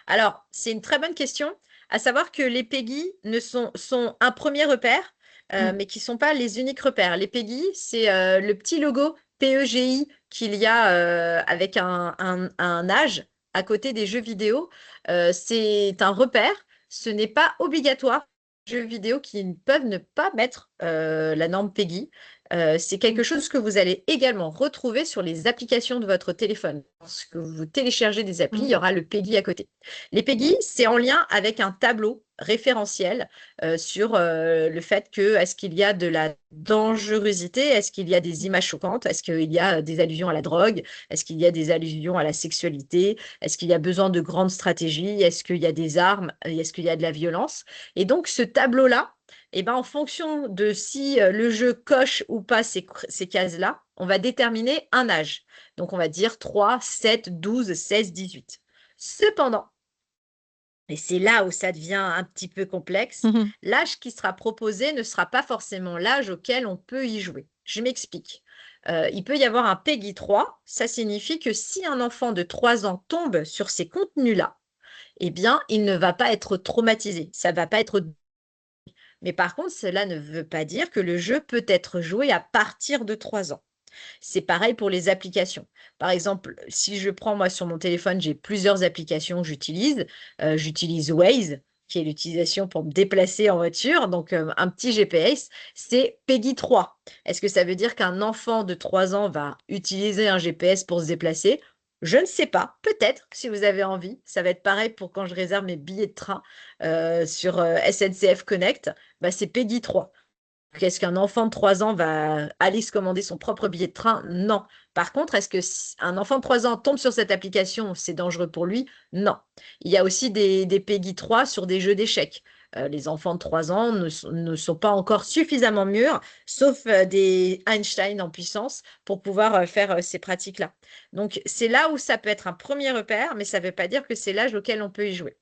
Alors, c'est une très bonne question, à savoir que les PEGI sont un premier repère, Mmh. mais qui ne sont pas les uniques repères. Les PEGI, c'est le petit logo PEGI qu'il y a avec un âge à côté des jeux vidéo. C'est un repère, ce n'est pas obligatoire. Jeux vidéo qui peuvent ne pas mettre la norme PEGI. C'est quelque chose que vous allez également retrouver sur les applications de votre téléphone. Lorsque vous téléchargez des applis, il Mmh. y aura le PEGI à côté. Les PEGI, c'est en lien avec un tableau référentiel sur le fait que est-ce qu'il y a de la dangerosité, est-ce qu'il y a des images choquantes, est-ce qu'il y a des allusions à la drogue, est-ce qu'il y a des allusions à la sexualité, est-ce qu'il y a besoin de grandes stratégies, est-ce qu'il y a des armes, est-ce qu'il y a de la violence. Et donc ce tableau-là, eh ben, en fonction de si le jeu coche ou pas ces cases-là, on va déterminer un âge. Donc on va dire 3, 7, 12, 16, 18. Cependant, et c'est là où ça devient un petit peu complexe, Mmh. l'âge qui sera proposé ne sera pas forcément l'âge auquel on peut y jouer. Je m'explique. Il peut y avoir un PEGI 3, ça signifie que si un enfant de 3 ans tombe sur ces contenus-là, eh bien, il ne va pas être traumatisé, ça va pas être. Mais par contre, cela ne veut pas dire que le jeu peut être joué à partir de 3 ans. C'est pareil pour les applications. Par exemple, si je prends moi sur mon téléphone, j'ai plusieurs applications que j'utilise. J'utilise Waze, qui est l'utilisation pour me déplacer en voiture, donc un petit GPS, c'est PEGI 3. Est-ce que ça veut dire qu'un enfant de 3 ans va utiliser un GPS pour se déplacer? Je ne sais pas, peut-être, si vous avez envie. Ça va être pareil pour quand je réserve mes billets de train sur SNCF Connect, bah, c'est PEGI 3. Est-ce qu'un enfant de 3 ans va aller se commander son propre billet de train? Non. Par contre, est-ce que si un enfant de 3 ans tombe sur cette application, c'est dangereux pour lui? Non. Il y a aussi des PEGI 3 sur des jeux d'échecs. Les enfants de 3 ans ne sont pas encore suffisamment mûrs, sauf des Einstein en puissance, pour pouvoir faire ces pratiques-là. Donc, c'est là où ça peut être un premier repère, mais ça ne veut pas dire que c'est l'âge auquel on peut y jouer.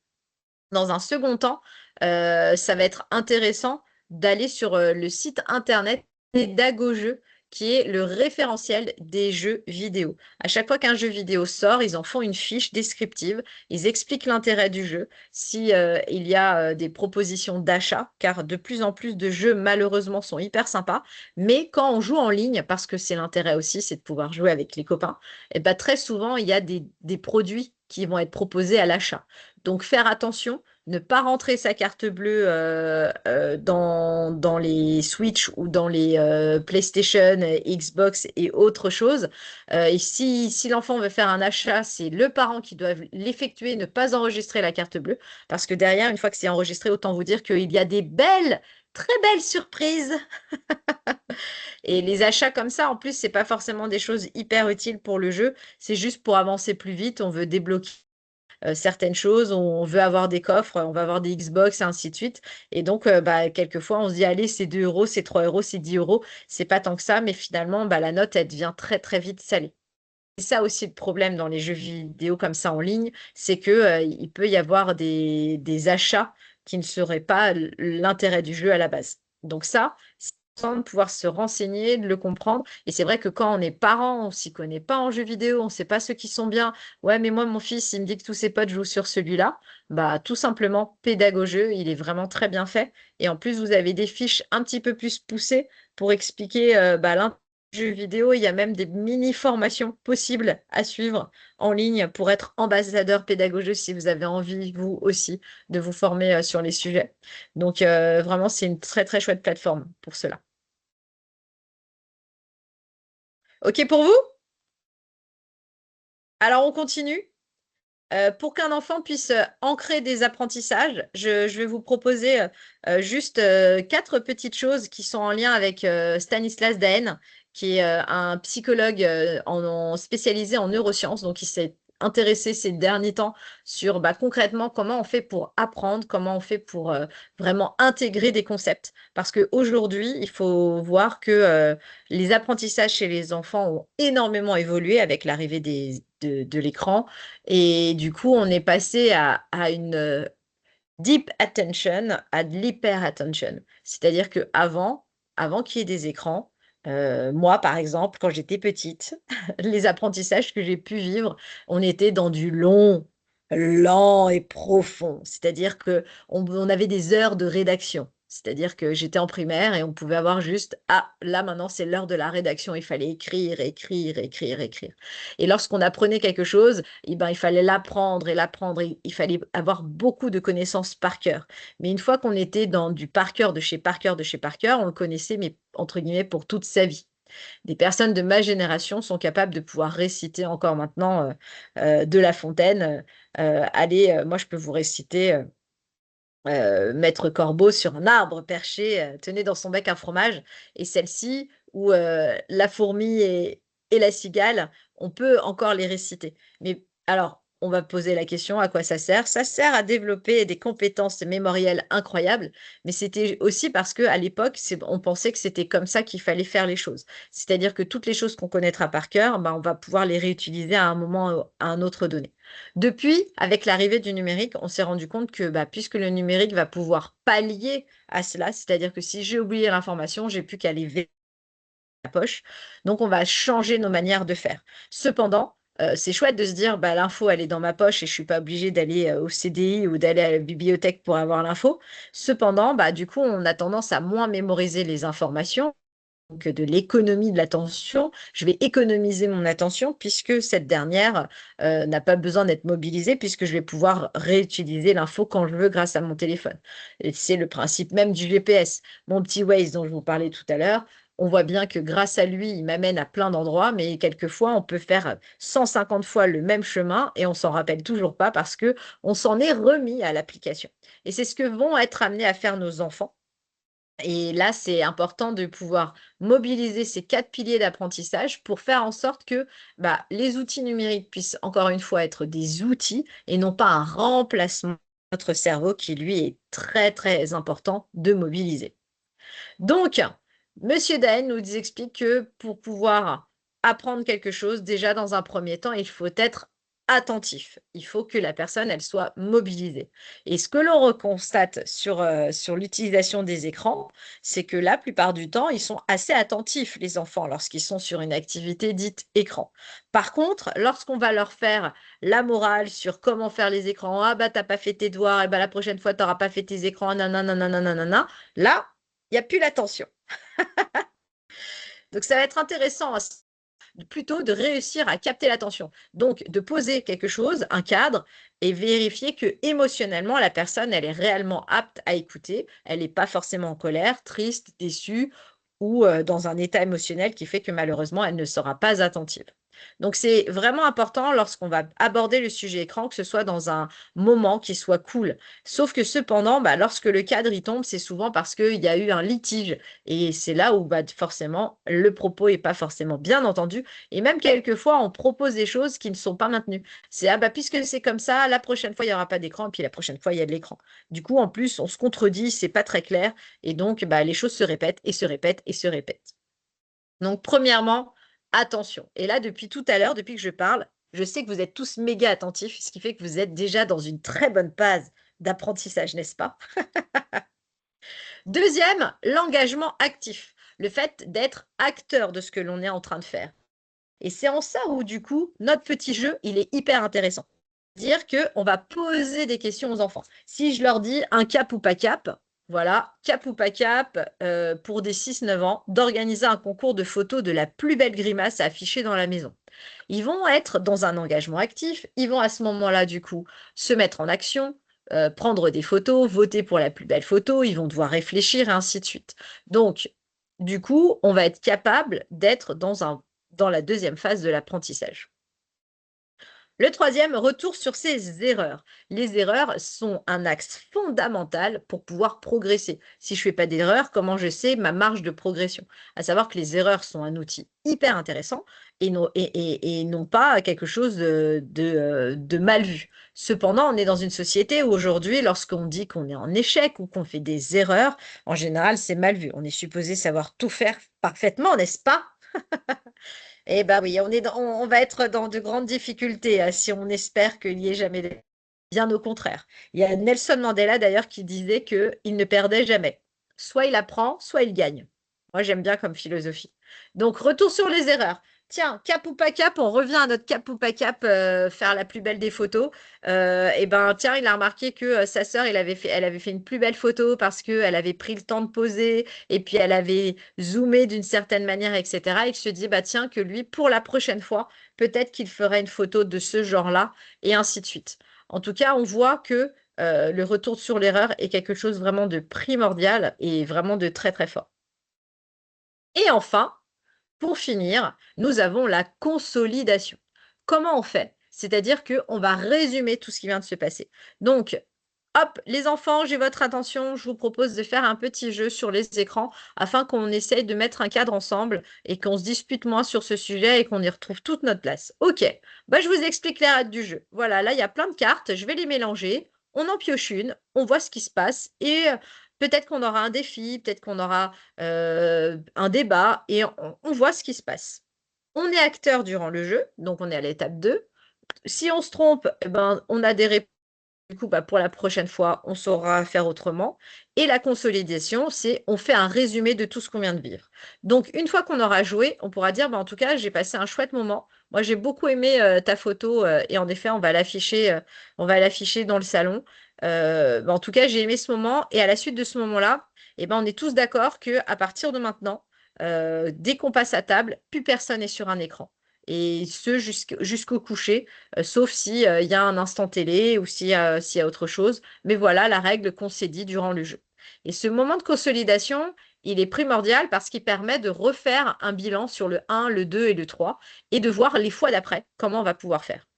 Dans un second temps, ça va être intéressant d'aller sur, le site internet Pédagogeux, qui est le référentiel des jeux vidéo. À chaque fois qu'un jeu vidéo sort, ils en font une fiche descriptive. Ils expliquent l'intérêt du jeu, si, il y a, des propositions d'achat, car de plus en plus de jeux, malheureusement, sont hyper sympas. Mais quand on joue en ligne, parce que c'est l'intérêt aussi, c'est de pouvoir jouer avec les copains, et bah, très souvent, il y a des produits qui vont être proposés à l'achat. Donc faire attention, ne pas rentrer sa carte bleue dans les Switch ou dans les PlayStation, Xbox et autres choses. Et si l'enfant veut faire un achat, c'est le parent qui doit l'effectuer, ne pas enregistrer la carte bleue. Parce que derrière, une fois que c'est enregistré, autant vous dire qu'il y a des belles, très belles surprises. Et les achats comme ça, en plus, c'est pas forcément des choses hyper utiles pour le jeu. C'est juste pour avancer plus vite. On veut débloquer certaines choses, on veut avoir des coffres, on va avoir des Xbox et ainsi de suite. Et donc, bah, quelquefois, on se dit, allez, c'est 2 euros, c'est 3 euros, c'est 10 euros. C'est pas tant que ça, mais finalement, bah, la note, elle devient très, très vite salée. C'est ça aussi le problème dans les jeux vidéo comme ça en ligne, c'est que il peut y avoir des achats qui ne seraient pas l'intérêt du jeu à la base. Donc ça, de pouvoir se renseigner, de le comprendre. Et c'est vrai que quand on est parent, on s'y connaît pas en jeux vidéo, on sait pas ceux qui sont bien. Ouais, mais moi, mon fils, il me dit que tous ses potes jouent sur celui-là. Bah, tout simplement, Pédagogeux, il est vraiment très bien fait. Et en plus, vous avez des fiches un petit peu plus poussées pour expliquer l'intérêt du jeu vidéo. Il y a même des mini-formations possibles à suivre en ligne pour être ambassadeur pédagogique si vous avez envie, vous aussi, de vous former sur les sujets. Donc, vraiment, c'est une très, très chouette plateforme pour cela. OK pour vous? Alors, on continue. Pour qu'un enfant puisse ancrer des apprentissages, je vais vous proposer juste 4 petites choses qui sont en lien avec Stanislas Dehaene, qui est un psychologue spécialisé en neurosciences. Donc, il s'est intéressé ces derniers temps sur concrètement comment on fait pour apprendre, comment on fait pour vraiment intégrer des concepts. Parce qu'aujourd'hui, il faut voir que les apprentissages chez les enfants ont énormément évolué avec l'arrivée de l'écran. Et du coup, on est passé à une deep attention, à de l'hyper attention. C'est-à-dire avant qu'il y ait des écrans, moi, par exemple, quand j'étais petite, les apprentissages que j'ai pu vivre, on était dans du long, lent et profond. C'est-à-dire que on avait des heures de rédaction. C'est-à-dire que j'étais en primaire et on pouvait avoir juste, ah, là maintenant c'est l'heure de la rédaction, il fallait écrire, écrire, écrire, écrire. Et lorsqu'on apprenait quelque chose, eh ben, il fallait l'apprendre et l'apprendre. Il fallait avoir beaucoup de connaissances par cœur. Mais une fois qu'on était dans du par cœur, de chez par cœur, de chez par cœur, on le connaissait, mais entre guillemets, pour toute sa vie. Des personnes de ma génération sont capables de pouvoir réciter encore maintenant de La Fontaine. Allez, moi, je peux vous réciter Maître Corbeau sur un arbre perché, tenait dans son bec un fromage. Et celle-ci, où la fourmi et la cigale, on peut encore les réciter. Mais alors, on va poser la question, à quoi ça sert? Ça sert à développer des compétences mémorielles incroyables, mais c'était aussi parce que à l'époque, on pensait que c'était comme ça qu'il fallait faire les choses. C'est-à-dire que toutes les choses qu'on connaîtra par cœur, on va pouvoir les réutiliser à un moment, à un autre donné. Depuis, avec l'arrivée du numérique, on s'est rendu compte que puisque le numérique va pouvoir pallier à cela, c'est-à-dire que si j'ai oublié l'information, j'ai plus qu'à aller vérifier la poche. Donc, on va changer nos manières de faire. Cependant, c'est chouette de se dire, l'info, elle est dans ma poche et je suis pas obligée d'aller au CDI ou d'aller à la bibliothèque pour avoir l'info. Cependant, du coup, on a tendance à moins mémoriser les informations, donc de l'économie de l'attention. Je vais économiser mon attention puisque cette dernière n'a pas besoin d'être mobilisée puisque je vais pouvoir réutiliser l'info quand je veux grâce à mon téléphone. Et c'est le principe même du GPS. Mon petit Waze dont je vous parlais tout à l'heure, on voit bien que grâce à lui, il m'amène à plein d'endroits, mais quelquefois, on peut faire 150 fois le même chemin et on s'en rappelle toujours pas parce que on s'en est remis à l'application. Et c'est ce que vont être amenés à faire nos enfants. Et là, c'est important de pouvoir mobiliser ces 4 piliers d'apprentissage pour faire en sorte que les outils numériques puissent encore une fois être des outils et non pas un remplacement de notre cerveau qui, lui, est très, très important de mobiliser. Donc, Monsieur Daen nous explique que pour pouvoir apprendre quelque chose, déjà dans un premier temps, il faut être attentif. Il faut que la personne, elle soit mobilisée. Et ce que l'on reconstate sur l'utilisation des écrans, c'est que la plupart du temps, ils sont assez attentifs, les enfants, lorsqu'ils sont sur une activité dite écran. Par contre, lorsqu'on va leur faire la morale sur comment faire les écrans, ah t'as pas fait tes devoirs, et la prochaine fois, t'auras pas fait tes écrans, nanana, nanana, là, il n'y a plus l'attention. Donc, ça va être intéressant plutôt de réussir à capter l'attention. Donc, de poser quelque chose, un cadre, et vérifier que émotionnellement, la personne, elle est réellement apte à écouter. Elle n'est pas forcément en colère, triste, déçue ou dans un état émotionnel qui fait que malheureusement, elle ne sera pas attentive. Donc, c'est vraiment important lorsqu'on va aborder le sujet écran que ce soit dans un moment qui soit cool. Sauf que cependant, lorsque le cadre y tombe, c'est souvent parce qu'il y a eu un litige. Et c'est là où forcément, le propos n'est pas forcément bien entendu. Et même quelquefois, on propose des choses qui ne sont pas maintenues. C'est, puisque c'est comme ça, la prochaine fois, il n'y aura pas d'écran. Et puis la prochaine fois, il y a de l'écran. Du coup, en plus, on se contredit, c'est pas très clair. Et donc, les choses se répètent et se répètent et se répètent. Donc, premièrement, attention. Et là, depuis tout à l'heure, depuis que je parle, je sais que vous êtes tous méga attentifs, ce qui fait que vous êtes déjà dans une très bonne phase d'apprentissage, n'est-ce pas? Deuxième, l'engagement actif. le fait d'être acteur de ce que l'on est en train de faire. Et c'est en ça où, du coup, notre petit jeu, il est hyper intéressant. Dire qu'on va poser des questions aux enfants. Si je leur dis un cap ou pas cap, voilà, cap ou pas cap, pour des 6-9 ans, d'organiser un concours de photos de la plus belle grimace à afficher dans la maison. Ils vont être dans un engagement actif, ils vont à ce moment-là, du coup, se mettre en action, prendre des photos, voter pour la plus belle photo, ils vont devoir réfléchir et ainsi de suite. Donc, du coup, on va être capable d'être dans la deuxième phase de l'apprentissage. Le troisième, retour sur ses erreurs. Les erreurs sont un axe fondamental pour pouvoir progresser. Si je ne fais pas d'erreurs, comment je sais ma marge de progression? À savoir que les erreurs sont un outil hyper intéressant et non pas quelque chose de mal vu. Cependant, on est dans une société où aujourd'hui, lorsqu'on dit qu'on est en échec ou qu'on fait des erreurs, en général, c'est mal vu. On est supposé savoir tout faire parfaitement, n'est-ce pas? Eh ben oui, on va être dans de grandes difficultés si on espère qu'il n'y ait jamais bien au contraire. Il y a Nelson Mandela d'ailleurs qui disait qu'il ne perdait jamais. Soit il apprend, soit il gagne. Moi, j'aime bien comme philosophie. Donc, retour sur les erreurs. Tiens, cap ou pas cap, on revient à notre cap ou pas cap, faire la plus belle des photos. Et ben, tiens, il a remarqué que sa sœur, elle avait fait une plus belle photo parce qu'elle avait pris le temps de poser et puis elle avait zoomé d'une certaine manière, etc. Et il se dit, bah tiens, que lui, pour la prochaine fois, peut-être qu'il ferait une photo de ce genre-là et ainsi de suite. En tout cas, on voit que le retour sur l'erreur est quelque chose vraiment de primordial et vraiment de très, très fort. Et enfin, pour finir, nous avons la consolidation. Comment on fait? C'est-à-dire qu'on va résumer tout ce qui vient de se passer. Donc, hop, les enfants, j'ai votre attention. Je vous propose de faire un petit jeu sur les écrans afin qu'on essaye de mettre un cadre ensemble et qu'on se dispute moins sur ce sujet et qu'on y retrouve toute notre place. Ok, bah, je vous explique les règles du jeu. Voilà, là, il y a plein de cartes. Je vais les mélanger. On en pioche une, on voit ce qui se passe et peut-être qu'on aura un défi, peut-être qu'on aura un débat et on voit ce qui se passe. On est acteur durant le jeu, donc on est à l'étape 2. Si on se trompe, eh ben, on a des réponses. Du coup, bah, pour la prochaine fois, on saura faire autrement. Et la consolidation, c'est on fait un résumé de tout ce qu'on vient de vivre. Donc, une fois qu'on aura joué, on pourra dire, bah, en tout cas, j'ai passé un chouette moment. Moi, j'ai beaucoup aimé ta photo et en effet, on va l'afficher dans le salon. Bah, en tout cas, j'ai aimé ce moment et à la suite de ce moment-là, eh ben, on est tous d'accord que à partir de maintenant, dès qu'on passe à table, plus personne n'est sur un écran. Et ce jusqu'au coucher, sauf si, il y a un instant télé ou s'il y a autre chose. Mais voilà la règle qu'on s'est dit durant le jeu. Et ce moment de consolidation, il est primordial parce qu'il permet de refaire un bilan sur le 1, le 2 et le 3 et de voir les fois d'après comment on va pouvoir faire.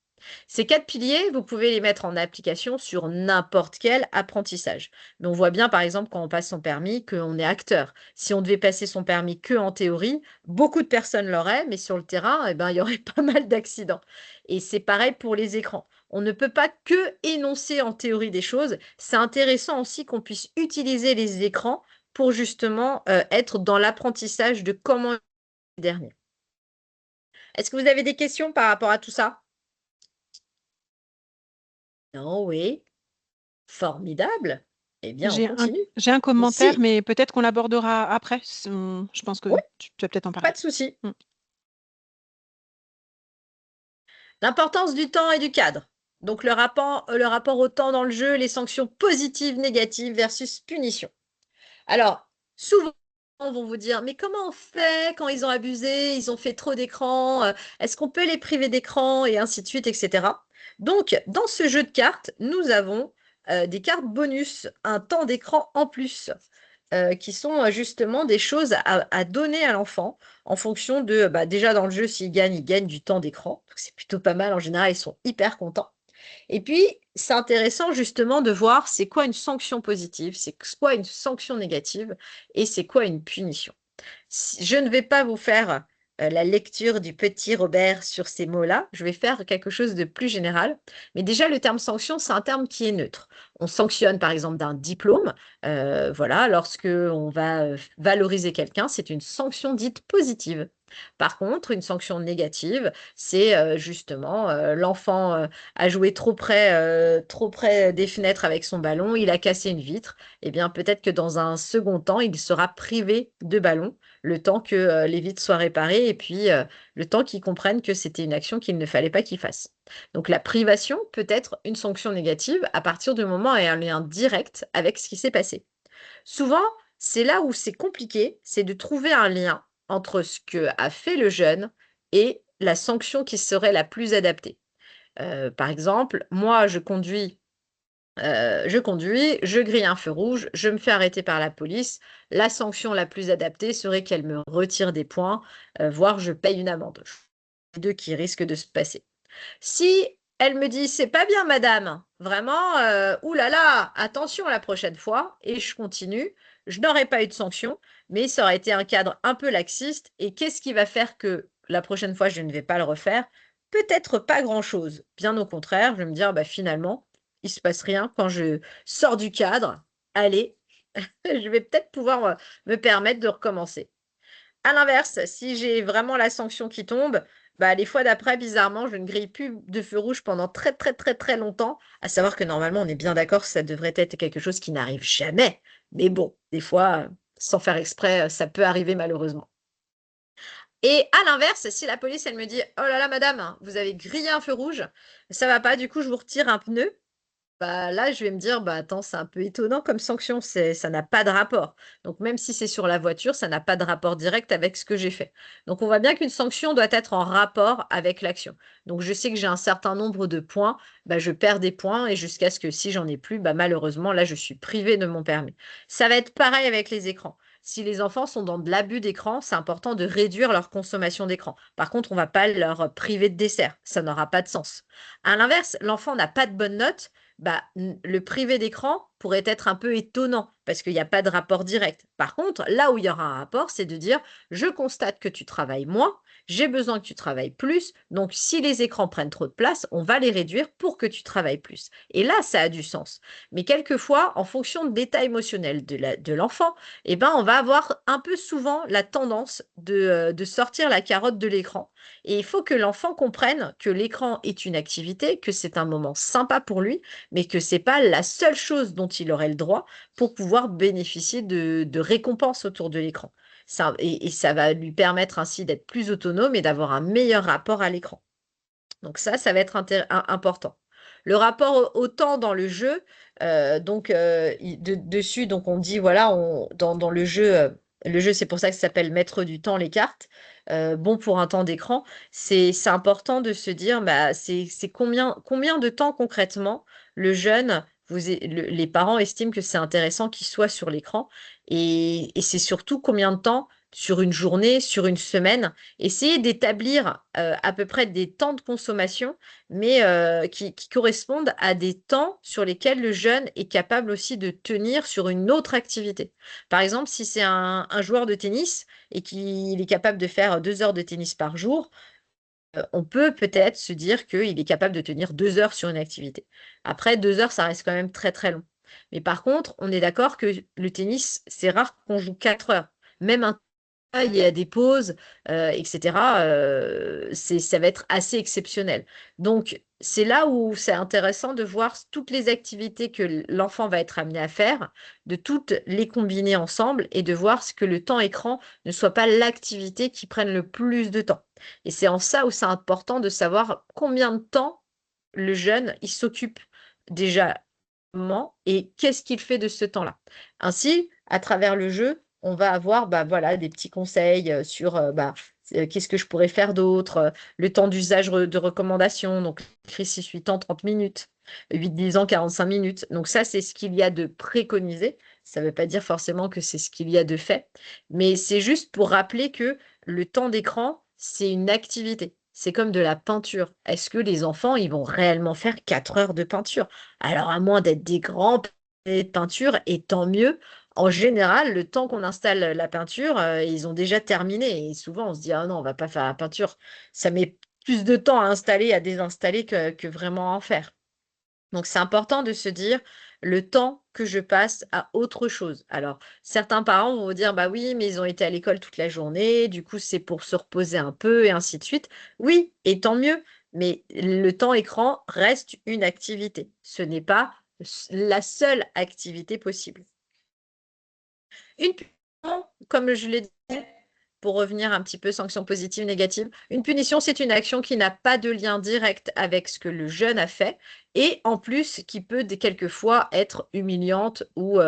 Ces 4 piliers, vous pouvez les mettre en application sur n'importe quel apprentissage. Mais on voit bien, par exemple, quand on passe son permis, qu'on est acteur. Si on devait passer son permis que en théorie, beaucoup de personnes l'auraient, mais sur le terrain, eh ben, il y aurait pas mal d'accidents. Et c'est pareil pour les écrans. On ne peut pas que énoncer en théorie des choses. C'est intéressant aussi qu'on puisse utiliser les écrans pour justement être dans l'apprentissage de comment les derniers. Est-ce que vous avez des questions par rapport à tout ça? Non, oui. Formidable. Eh bien, on continue. J'ai un commentaire, Ici, mais peut-être qu'on l'abordera après. Je pense que oui, tu vas peut-être en pas parler. de souci. Mm. L'importance du temps et du cadre. Donc, le rapport au temps dans le jeu, les sanctions positives, négatives versus punition. Alors, souvent, on va vous dire, mais comment on fait quand ils ont abusé, ils ont fait trop d'écran, est-ce qu'on peut les priver d'écran et ainsi de suite, etc. Donc, dans ce jeu de cartes, nous avons des cartes bonus, un temps d'écran en plus, qui sont justement des choses à donner à l'enfant en fonction de, bah, déjà dans le jeu, s'il gagne du temps d'écran. Donc, c'est plutôt pas mal. En général, ils sont hyper contents. Et puis, c'est intéressant justement de voir c'est quoi une sanction positive, c'est quoi une sanction négative et c'est quoi une punition. Je ne vais pas vous faire la lecture du petit Robert sur ces mots-là, je vais faire quelque chose de plus général. Mais déjà, le terme sanction, c'est un terme qui est neutre. On sanctionne par exemple d'un diplôme, voilà, lorsque on va valoriser quelqu'un, c'est une sanction dite positive. Par contre, une sanction négative, c'est justement l'enfant a joué trop près des fenêtres avec son ballon, il a cassé une vitre. Eh bien, peut-être que dans un second temps, il sera privé de ballon, le temps que les vitres soient réparées et puis le temps qu'il comprenne que c'était une action qu'il ne fallait pas qu'il fasse. Donc, la privation peut être une sanction négative à partir du moment où il y a un lien direct avec ce qui s'est passé. Souvent, c'est là où c'est compliqué, c'est de trouver un lien entre ce que a fait le jeune et la sanction qui serait la plus adaptée. Par exemple, moi, je grille un feu rouge, je me fais arrêter par la police. La sanction la plus adaptée serait qu'elle me retire des points, voire je paye une amende. Les deux qui risquent de se passer. Si elle me dit: «C'est pas bien madame, vraiment, ouh là là, attention la prochaine fois» et je continue, je n'aurais pas eu de sanction, mais ça aurait été un cadre un peu laxiste et qu'est-ce qui va faire que la prochaine fois je ne vais pas le refaire? Peut-être pas grand-chose. Bien au contraire, je vais me dire: «Bah, finalement, il se passe rien quand je sors du cadre. Allez, je vais peut-être pouvoir, me permettre de recommencer». À l'inverse, si j'ai vraiment la sanction qui tombe, bah, les fois d'après, bizarrement, je ne grille plus de feu rouge pendant très, très, très, très longtemps. À savoir que normalement, on est bien d'accord que ça devrait être quelque chose qui n'arrive jamais. Mais bon, des fois, sans faire exprès, ça peut arriver malheureusement. Et à l'inverse, si la police, elle me dit: «Oh là là, madame, vous avez grillé un feu rouge, ça va pas, du coup, je vous retire un pneu». Bah, là, je vais me dire: «Bah, attends, c'est un peu étonnant comme sanction, ça n'a pas de rapport». Donc même si c'est sur la voiture, ça n'a pas de rapport direct avec ce que j'ai fait. Donc on voit bien qu'une sanction doit être en rapport avec l'action. Donc je sais que j'ai un certain nombre de points, bah, je perds des points et jusqu'à ce que si j'en ai plus, bah, malheureusement, là, je suis privée de mon permis. Ça va être pareil avec les écrans. Si les enfants sont dans de l'abus d'écran, c'est important de réduire leur consommation d'écran. Par contre, on ne va pas leur priver de dessert, ça n'aura pas de sens. À l'inverse, l'enfant n'a pas de bonnes notes, bah, le privé d'écran pourrait être un peu étonnant parce qu'il y a pas de rapport direct. Par contre, là où il y aura un rapport, c'est de dire: «Je constate que tu travailles moins, j'ai besoin que tu travailles plus, donc si les écrans prennent trop de place, on va les réduire pour que tu travailles plus» et là, ça a du sens. Mais quelquefois, en fonction de l'état émotionnel de l'enfant, eh ben, on va avoir un peu souvent la tendance de sortir la carotte de l'écran et il faut que l'enfant comprenne que l'écran est une activité, que c'est un moment sympa pour lui mais que c'est pas la seule chose dont il aurait le droit pour pouvoir bénéficier de récompenses autour de l'écran. Et ça va lui permettre ainsi d'être plus autonome et d'avoir un meilleur rapport à l'écran. Donc ça va être important. Le rapport au temps dans le jeu, donc dessus, donc on dit voilà, dans le jeu, c'est pour ça que ça s'appelle mettre du temps les cartes, bon pour un temps d'écran. C'est important de se dire, bah, c'est combien de temps concrètement le jeune, les parents estiment que c'est intéressant qu'il soit sur l'écran et c'est surtout combien de temps sur une journée, sur une semaine. Essayer d'établir, à peu près des temps de consommation, mais qui correspondent à des temps sur lesquels le jeune est capable aussi de tenir sur une autre activité. Par exemple, si c'est un joueur de tennis et qu'il est capable de faire 2 heures de tennis par jour, on peut peut-être se dire qu'il est capable de tenir 2 heures sur une activité. Après 2 heures, ça reste quand même très, très long. Mais par contre, on est d'accord que le tennis, c'est rare qu'on joue 4 heures. Même un il y a des pauses, et cetera, ça va être assez exceptionnel. Donc c'est là où c'est intéressant de voir toutes les activités que l'enfant va être amené à faire, de toutes les combiner ensemble et de voir ce que le temps écran ne soit pas l'activité qui prenne le plus de temps. Et c'est en ça où c'est important de savoir combien de temps le jeune, il s'occupe déjà et qu'est-ce qu'il fait de ce temps-là? Ainsi, à travers le jeu, on va avoir, bah, voilà, des petits conseils, sur, bah, qu'est-ce que je pourrais faire d'autre? Le temps d'usage de recommandation, donc écrit 6-8 ans, 30 minutes, 8-10 ans, 45 minutes. Donc ça, c'est ce qu'il y a de préconisé. Ça ne veut pas dire forcément que c'est ce qu'il y a de fait, mais c'est juste pour rappeler que le temps d'écran, c'est une activité. C'est comme de la peinture. Est-ce que les enfants, ils vont réellement faire 4 heures de peinture? Alors, à moins d'être des grands passionnés de peinture, et tant mieux. En général, le temps qu'on installe la peinture, ils ont déjà terminé. Et souvent, on se dit: «Ah non, on va pas faire la peinture». Ça met plus de temps à installer, à désinstaller que vraiment à en faire. Donc, c'est important de se dire le temps que je passe à autre chose. Alors, certains parents vont vous dire, bah oui, mais ils ont été à l'école toute la journée, du coup, c'est pour se reposer un peu et ainsi de suite. Oui, et tant mieux, mais le temps écran reste une activité. Ce n'est pas la seule activité possible. Une punition, comme je l'ai dit, pour revenir un petit peu sanction positive, négative, une punition, c'est une action qui n'a pas de lien direct avec ce que le jeune a fait et en plus qui peut quelquefois être humiliante ou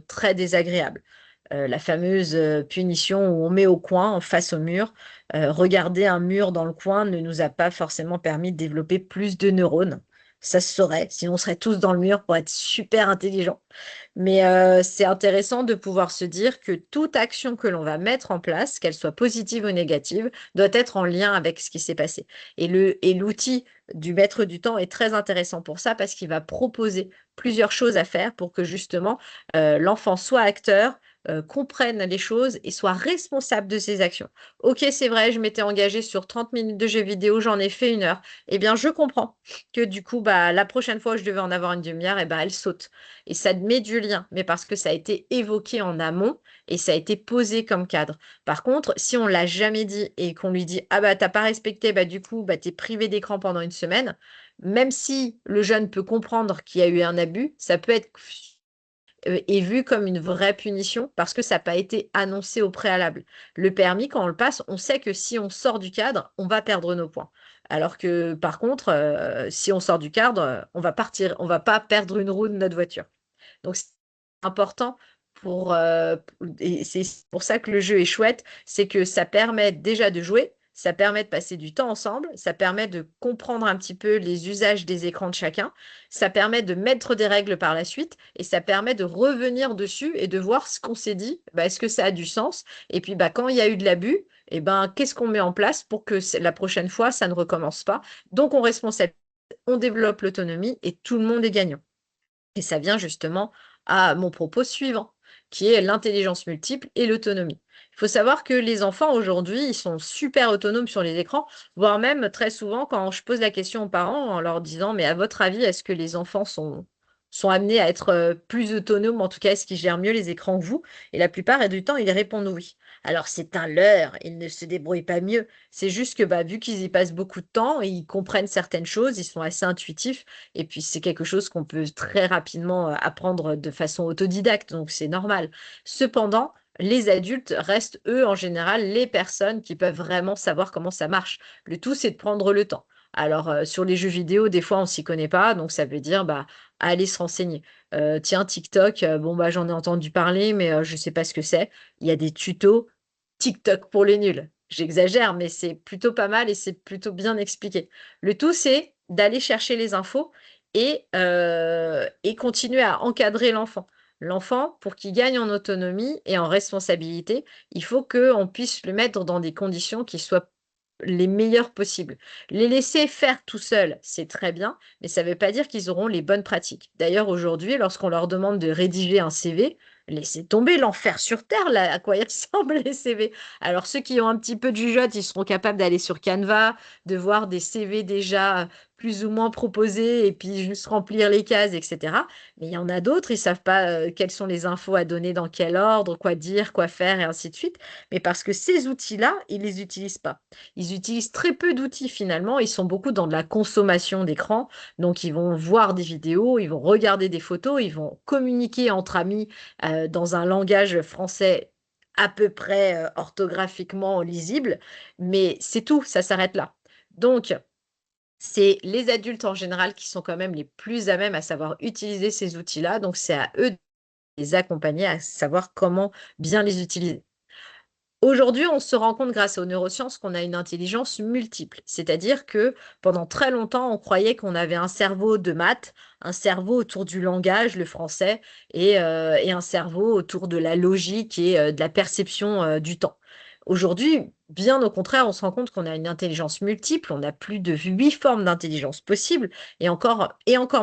très désagréable. La fameuse punition où on met au coin, en face au mur. Regarder un mur dans le coin ne nous a pas forcément permis de développer plus de neurones. Ça se saurait, sinon on serait tous dans le mur pour être super intelligents. Mais c'est intéressant de pouvoir se dire que toute action que l'on va mettre en place, qu'elle soit positive ou négative, doit être en lien avec ce qui s'est passé. Et l'outil du maître du temps est très intéressant pour ça parce qu'il va proposer plusieurs choses à faire pour que justement l'enfant soit acteur, comprenne les choses et soit responsable de ses actions. Ok, c'est vrai, je m'étais engagée sur 30 minutes de jeu vidéo, j'en ai fait 1 heure. Eh bien, je comprends que du coup, bah, la prochaine fois où je devais en avoir une demi-heure, eh ben, elle saute. Et ça met du lien, mais parce que ça a été évoqué en amont et ça a été posé comme cadre. Par contre, si on l'a jamais dit et qu'on lui dit ah bah t'as pas respecté, bah du coup bah t'es privé d'écran pendant 1 semaine, même si le jeune peut comprendre qu'il y a eu un abus, ça peut être est vu comme une vraie punition parce que ça n'a pas été annoncé au préalable. Le permis, quand on le passe, on sait que si on sort du cadre, on va perdre nos points. Alors que par contre, si on sort du cadre, on va partir, on va pas perdre une roue de notre voiture. Donc, c'est important et c'est pour ça que le jeu est chouette, c'est que ça permet déjà de jouer, ça permet de passer du temps ensemble, ça permet de comprendre un petit peu les usages des écrans de chacun, ça permet de mettre des règles par la suite et ça permet de revenir dessus et de voir ce qu'on s'est dit, bah, est-ce que ça a du sens? Et puis, bah, quand il y a eu de l'abus, eh ben, qu'est-ce qu'on met en place pour que la prochaine fois, ça ne recommence pas? Donc, on responsabilise, on développe l'autonomie et tout le monde est gagnant. Et ça vient justement à mon propos suivant, qui est l'intelligence multiple et l'autonomie. Il faut savoir que les enfants aujourd'hui, ils sont super autonomes sur les écrans, voire même très souvent quand je pose la question aux parents en leur disant, mais à votre avis, est-ce que les enfants sont amenés à être plus autonomes, en tout cas, est-ce qu'ils gèrent mieux les écrans que vous? Et la plupart du temps, ils répondent oui. Alors c'est un leurre, ils ne se débrouillent pas mieux. C'est juste que bah, vu qu'ils y passent beaucoup de temps, ils comprennent certaines choses, ils sont assez intuitifs et puis, c'est quelque chose qu'on peut très rapidement apprendre de façon autodidacte, donc c'est normal. Cependant, les adultes restent, eux, en général, les personnes qui peuvent vraiment savoir comment ça marche. Le tout, c'est de prendre le temps. Alors, sur les jeux vidéo, des fois, on s'y connaît pas, donc ça veut dire bah, aller se renseigner. Tiens, TikTok, bon, bah, j'en ai entendu parler, mais je sais pas ce que c'est. Il y a des tutos TikTok pour les nuls. J'exagère, mais c'est plutôt pas mal et c'est plutôt bien expliqué. Le tout, c'est d'aller chercher les infos et continuer à encadrer l'enfant. L'enfant, pour qu'il gagne en autonomie et en responsabilité, il faut qu'on puisse le mettre dans des conditions qui soient les meilleures possibles. Les laisser faire tout seuls, c'est très bien, mais ça ne veut pas dire qu'ils auront les bonnes pratiques. D'ailleurs, aujourd'hui, lorsqu'on leur demande de rédiger un CV, laissez tomber l'enfer sur terre, là, à quoi ils ressemblent les CV. Alors, ceux qui ont un petit peu de jugeote, ils seront capables d'aller sur Canva, de voir des CV déjà plus ou moins proposés et puis juste remplir les cases, etc. Mais il y en a d'autres, ils ne savent pas quelles sont les infos à donner, dans quel ordre, quoi dire, quoi faire, et ainsi de suite. Mais parce que ces outils-là, ils ne les utilisent pas. Ils utilisent très peu d'outils finalement. Ils sont beaucoup dans de la consommation d'écran. Donc, ils vont voir des vidéos, ils vont regarder des photos, ils vont communiquer entre amis dans un langage français à peu près orthographiquement lisible. Mais c'est tout, ça s'arrête là. Donc, c'est les adultes en général qui sont quand même les plus à même à savoir utiliser ces outils-là. Donc, c'est à eux de les accompagner à savoir comment bien les utiliser. Aujourd'hui, on se rend compte grâce aux neurosciences qu'on a une intelligence multiple. C'est-à-dire que pendant très longtemps, on croyait qu'on avait un cerveau de maths, un cerveau autour du langage, le français, et un cerveau autour de la logique et de la perception du temps. Aujourd'hui, bien au contraire, on se rend compte qu'on a une intelligence multiple, on a plus de 8 formes d'intelligence possibles, et encore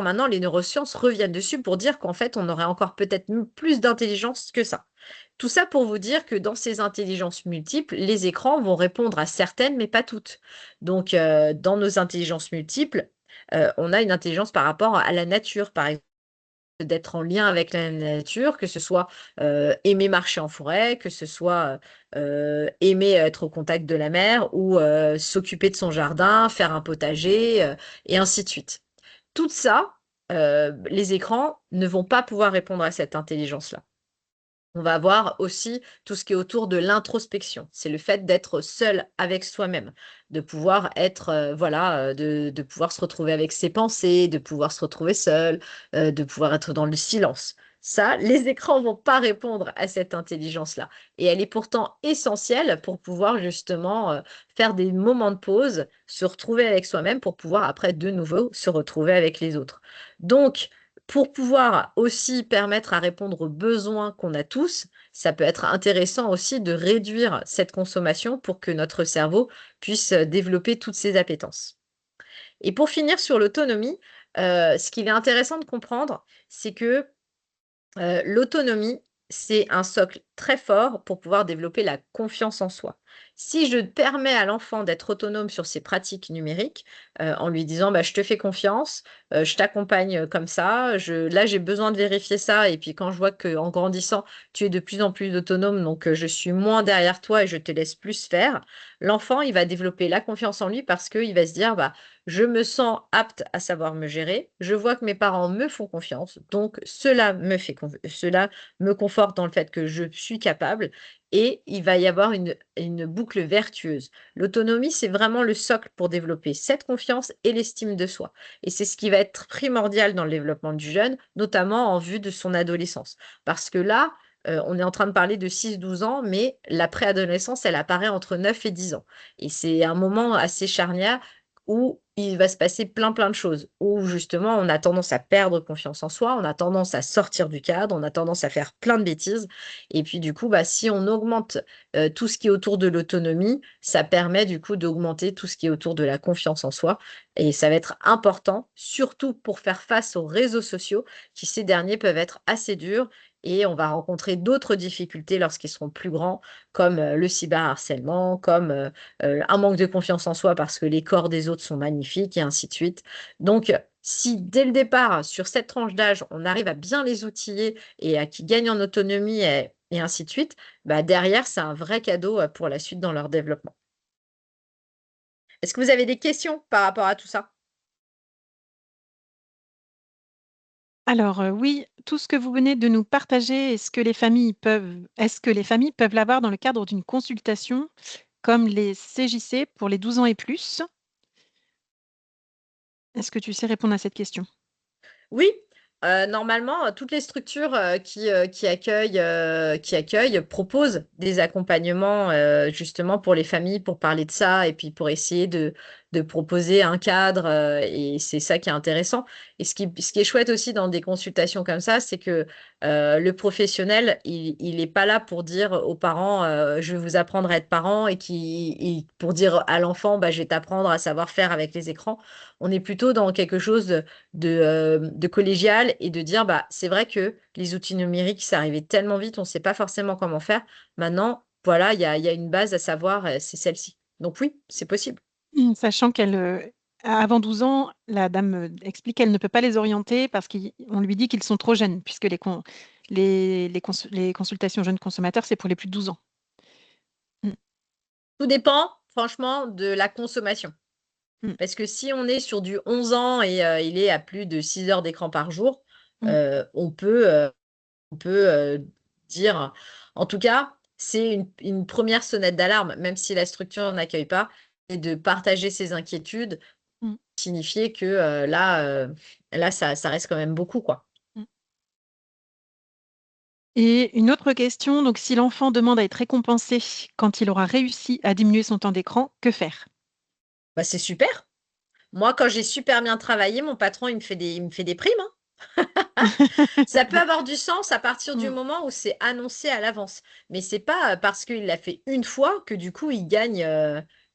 maintenant, les neurosciences reviennent dessus pour dire qu'en fait, on aurait encore peut-être plus d'intelligence que ça. Tout ça pour vous dire que dans ces intelligences multiples, les écrans vont répondre à certaines, mais pas toutes. Donc, dans nos intelligences multiples, on a une intelligence par rapport à la nature, par exemple, d'être en lien avec la nature, que ce soit aimer marcher en forêt, que ce soit aimer être au contact de la mer ou s'occuper de son jardin, faire un potager et ainsi de suite. Tout ça, les écrans ne vont pas pouvoir répondre à cette intelligence-là. On va avoir aussi tout ce qui est autour de l'introspection. C'est le fait d'être seul avec soi-même, de pouvoir être, voilà, de pouvoir se retrouver avec ses pensées, de pouvoir se retrouver seul, de pouvoir être dans le silence. Ça, les écrans vont pas répondre à cette intelligence-là. Et elle est pourtant essentielle pour pouvoir justement faire des moments de pause, se retrouver avec soi-même pour pouvoir après de nouveau se retrouver avec les autres. Donc, pour pouvoir aussi permettre à répondre aux besoins qu'on a tous, ça peut être intéressant aussi de réduire cette consommation pour que notre cerveau puisse développer toutes ses appétences. Et pour finir sur l'autonomie, ce qu'il est intéressant de comprendre, c'est que l'autonomie, c'est un socle très fort pour pouvoir développer la confiance en soi. Si je permets à l'enfant d'être autonome sur ses pratiques numériques, en lui disant: «Bah, je te fais confiance, je t'accompagne, comme ça, là, j'ai besoin de vérifier ça et puis quand je vois qu'en grandissant, tu es de plus en plus autonome, donc je suis moins derrière toi et je te laisse plus faire». L'enfant, il va développer la confiance en lui parce qu'il va se dire: «Bah, je me sens apte à savoir me gérer. Je vois que mes parents me font confiance, donc cela me conforte dans le fait que je suis capable et il va y avoir une boucle vertueuse. L'autonomie, c'est vraiment le socle pour développer cette confiance et l'estime de soi et c'est ce qui va être primordial dans le développement du jeune, notamment en vue de son adolescence. Parce que là, on est en train de parler de 6-12 ans, mais la préadolescence, elle apparaît entre 9 et 10 ans et c'est un moment assez charnière où il va se passer plein, plein de choses, où justement on a tendance à perdre confiance en soi, on a tendance à sortir du cadre, on a tendance à faire plein de bêtises et puis du coup, bah, si on augmente, tout ce qui est autour de l'autonomie, ça permet du coup d'augmenter tout ce qui est autour de la confiance en soi et ça va être important, surtout pour faire face aux réseaux sociaux qui, ces derniers, peuvent être assez durs et on va rencontrer d'autres difficultés lorsqu'ils seront plus grands, comme, le cyberharcèlement, comme, un manque de confiance en soi parce que les corps des autres sont magnifiques et ainsi de suite. Donc, si dès le départ, sur cette tranche d'âge, on arrive à bien les outiller et à qu'ils gagnent en autonomie et ainsi de suite, bah, derrière, c'est un vrai cadeau, pour la suite dans leur développement. Est-ce que vous avez des questions par rapport à tout ça? Alors, oui, tout ce que vous venez de nous partager, est-ce que les familles peuvent l'avoir dans le cadre d'une consultation comme les CJC pour les 12 ans et plus? Est-ce que tu sais répondre à cette question? Oui, normalement, toutes les structures, qui accueillent proposent des accompagnements, justement pour les familles, pour parler de ça et puis pour essayer de proposer un cadre, et c'est ça qui est intéressant et ce qui est chouette aussi dans des consultations comme ça, c'est que, le professionnel, il est pas là pour dire aux parents, «Je vais vous apprendre à être parent» et pour dire à l'enfant: «Bah, je vais t'apprendre à savoir faire avec les écrans». On est plutôt dans quelque chose de collégial et de dire: «Bah, c'est vrai que les outils numériques, ça arrivait tellement vite, on ne sait pas forcément comment faire. Maintenant, voilà, il y a une base à savoir, c'est celle-ci». Donc oui, c'est possible. Sachant avant 12 ans, la dame, explique qu'elle ne peut pas les orienter parce qu'on lui dit qu'ils sont trop jeunes puisque les consultations jeunes consommateurs, c'est pour les plus de 12 ans. Mmh, Tout dépend, franchement, de la consommation. mmh, Parce que si on est sur du 11 ans et il est à plus de 6 heures d'écran par jour, mmh. on peut dire en tout cas, c'est une 1 sonnette d'alarme, même si la structure n'accueille pas et de partager ses inquiétudes, Mmh. signifier que, là ça reste quand même beaucoup, quoi. Mmh. Et une autre question, donc si l'enfant demande à être récompensé quand il aura réussi à diminuer son temps d'écran, que faire? Bah, c'est super. Moi, quand j'ai super bien travaillé, mon patron, il me fait des primes, hein. Ça peut avoir du sens à partir du Mmh. moment où c'est annoncé à l'avance. Mais c'est pas, parce qu'il l'a fait une fois que du coup il gagne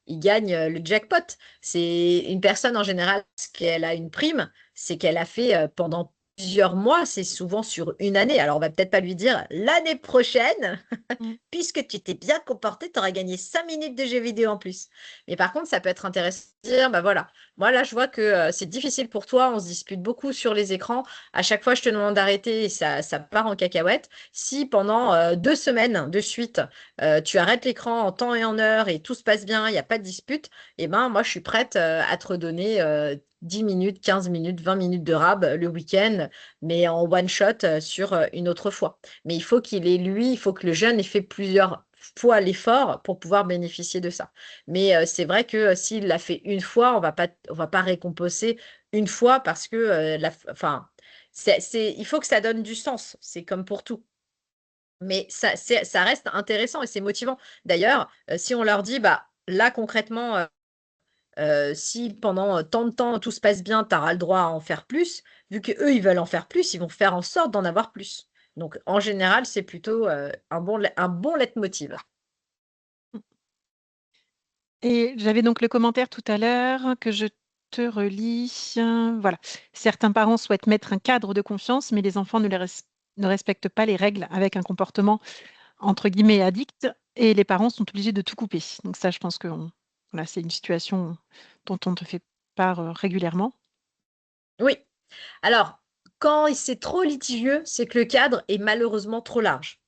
le jackpot. C'est une personne en général, ce qu'elle a une prime, c'est qu'elle a fait, pendant plusieurs mois, c'est souvent sur une année. Alors, on va peut-être pas lui dire l'année prochaine, Mmh. puisque tu t'es bien comporté, tu auras gagné 5 minutes de jeux vidéo en plus. Mais par contre, ça peut être intéressant de dire, bah voilà, moi là, je vois que c'est difficile pour toi, on se dispute beaucoup sur les écrans. À chaque fois, je te demande d'arrêter et ça part en cacahuète. Si pendant 2 semaines de suite, tu arrêtes l'écran en temps et en heure et tout se passe bien, il n'y a pas de dispute, eh ben moi, je suis prête à te redonner 10 minutes, 15 minutes, 20 minutes de rab le week-end, mais en one shot sur une autre fois. Mais il faut il faut que le jeune ait fait plusieurs fois l'effort pour pouvoir bénéficier de ça. Mais c'est vrai que s'il l'a fait une fois, on va pas récompenser une fois parce que enfin, il faut que ça donne du sens. C'est comme pour tout. Mais ça reste intéressant et c'est motivant. D'ailleurs, si on leur dit, bah là concrètement, si pendant tant de temps tout se passe bien, tu auras le droit à en faire plus, vu qu'eux, ils veulent en faire plus, ils vont faire en sorte d'en avoir plus. Donc en général, c'est plutôt, un bon leitmotiv. Et j'avais donc le commentaire tout à l'heure que je te relis. Voilà. Certains parents souhaitent mettre un cadre de confiance, mais les enfants ne respectent pas les règles avec un comportement entre guillemets «addict» et les parents sont obligés de tout couper. Donc ça, je pense que voilà, c'est une situation dont on te fait part, régulièrement. Oui, alors quand c'est trop litigieux, c'est que le cadre est malheureusement trop large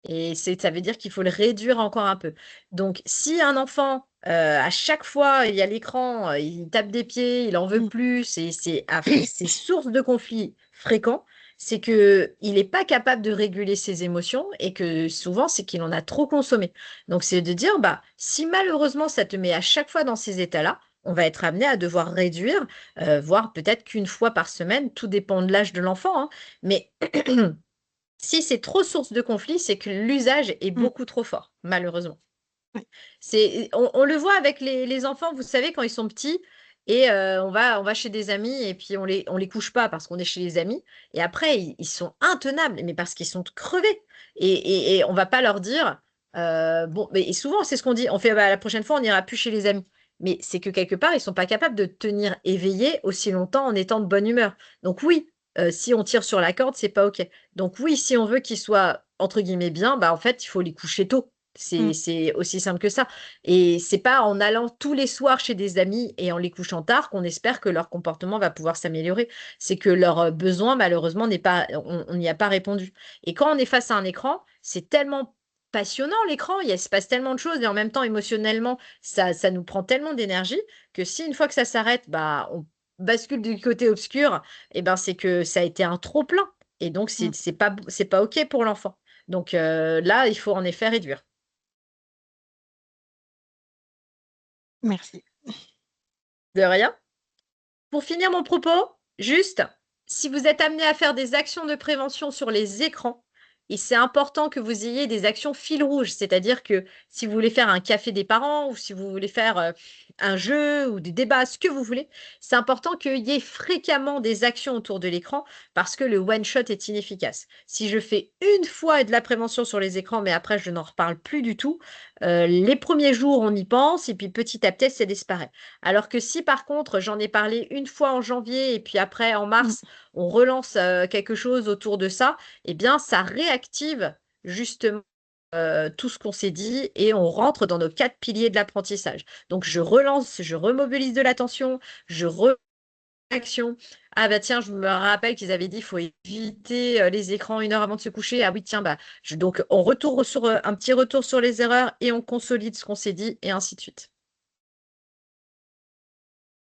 et ça veut dire qu'il faut le réduire encore un peu. Donc si un enfant, à chaque fois il y a l'écran, il tape des pieds, il en veut Mmh. plus et c'est source de conflits fréquents, c'est qu'il est pas capable de réguler ses émotions et que souvent c'est qu'il en a trop consommé. Donc c'est de dire, bah, si malheureusement ça te met à chaque fois dans ces états-là, on va être amené à devoir réduire, voire peut-être qu'une fois par semaine, tout dépend de l'âge de l'enfant, hein, mais si c'est trop source de conflit, c'est que l'usage est Mmh. beaucoup trop fort, malheureusement. Ouais. On le voit avec les enfants, vous savez, quand ils sont petits et on va chez des amis et puis on les couche pas parce qu'on est chez les amis et après ils sont intenables, mais parce qu'ils sont crevés et on va pas leur dire, bon mais et souvent c'est ce qu'on dit, on fait: «Bah, la prochaine fois on n'ira plus chez les amis». Mais c'est que quelque part, ils sont pas capables de tenir éveillés aussi longtemps en étant de bonne humeur. Donc oui, si on tire sur la corde, c'est pas OK. Donc oui, si on veut qu'ils soient entre guillemets «bien», bah, en fait, il faut les coucher tôt. Mmh. C'est aussi simple que ça et c'est pas en allant tous les soirs chez des amis et en les couchant tard qu'on espère que leur comportement va pouvoir s'améliorer. C'est que leur, besoin malheureusement n'est pas on n'y a pas répondu et quand on est face à un écran, c'est tellement passionnant l'écran, il se passe tellement de choses et en même temps émotionnellement, ça nous prend tellement d'énergie que si une fois que ça s'arrête, bah, on bascule du côté obscur et ben, c'est que ça a été un trop plein et donc Mmh. c'est pas OK pour l'enfant. Donc là, il faut en effet réduire. Merci. De rien. Pour finir mon propos, juste, si vous êtes amené à faire des actions de prévention sur les écrans, et c'est important que vous ayez des actions fil rouge, c'est-à-dire que si vous voulez faire un café des parents ou si vous voulez faire un jeu ou des débats, ce que vous voulez, c'est important qu'il y ait fréquemment des actions autour de l'écran parce que le one shot est inefficace. Si je fais une fois de la prévention sur les écrans, mais après je n'en reparle plus du tout, les premiers jours on y pense et puis petit à petit ça disparaît. Alors que si par contre, j'en ai parlé une fois en janvier et puis après en Mmh. mars, on relance, quelque chose autour de ça, eh bien ça réactive justement, tout ce qu'on s'est dit et on rentre dans nos 4 piliers de l'apprentissage. Donc je relance, je remobilise de l'attention, je action. Ah bah tiens, je me rappelle qu'ils avaient dit: «Il faut éviter, les écrans 1 heure avant de se coucher». Ah oui tiens, bah, je donc on retourne sur, un petit retour sur les erreurs et on consolide ce qu'on s'est dit et ainsi de suite.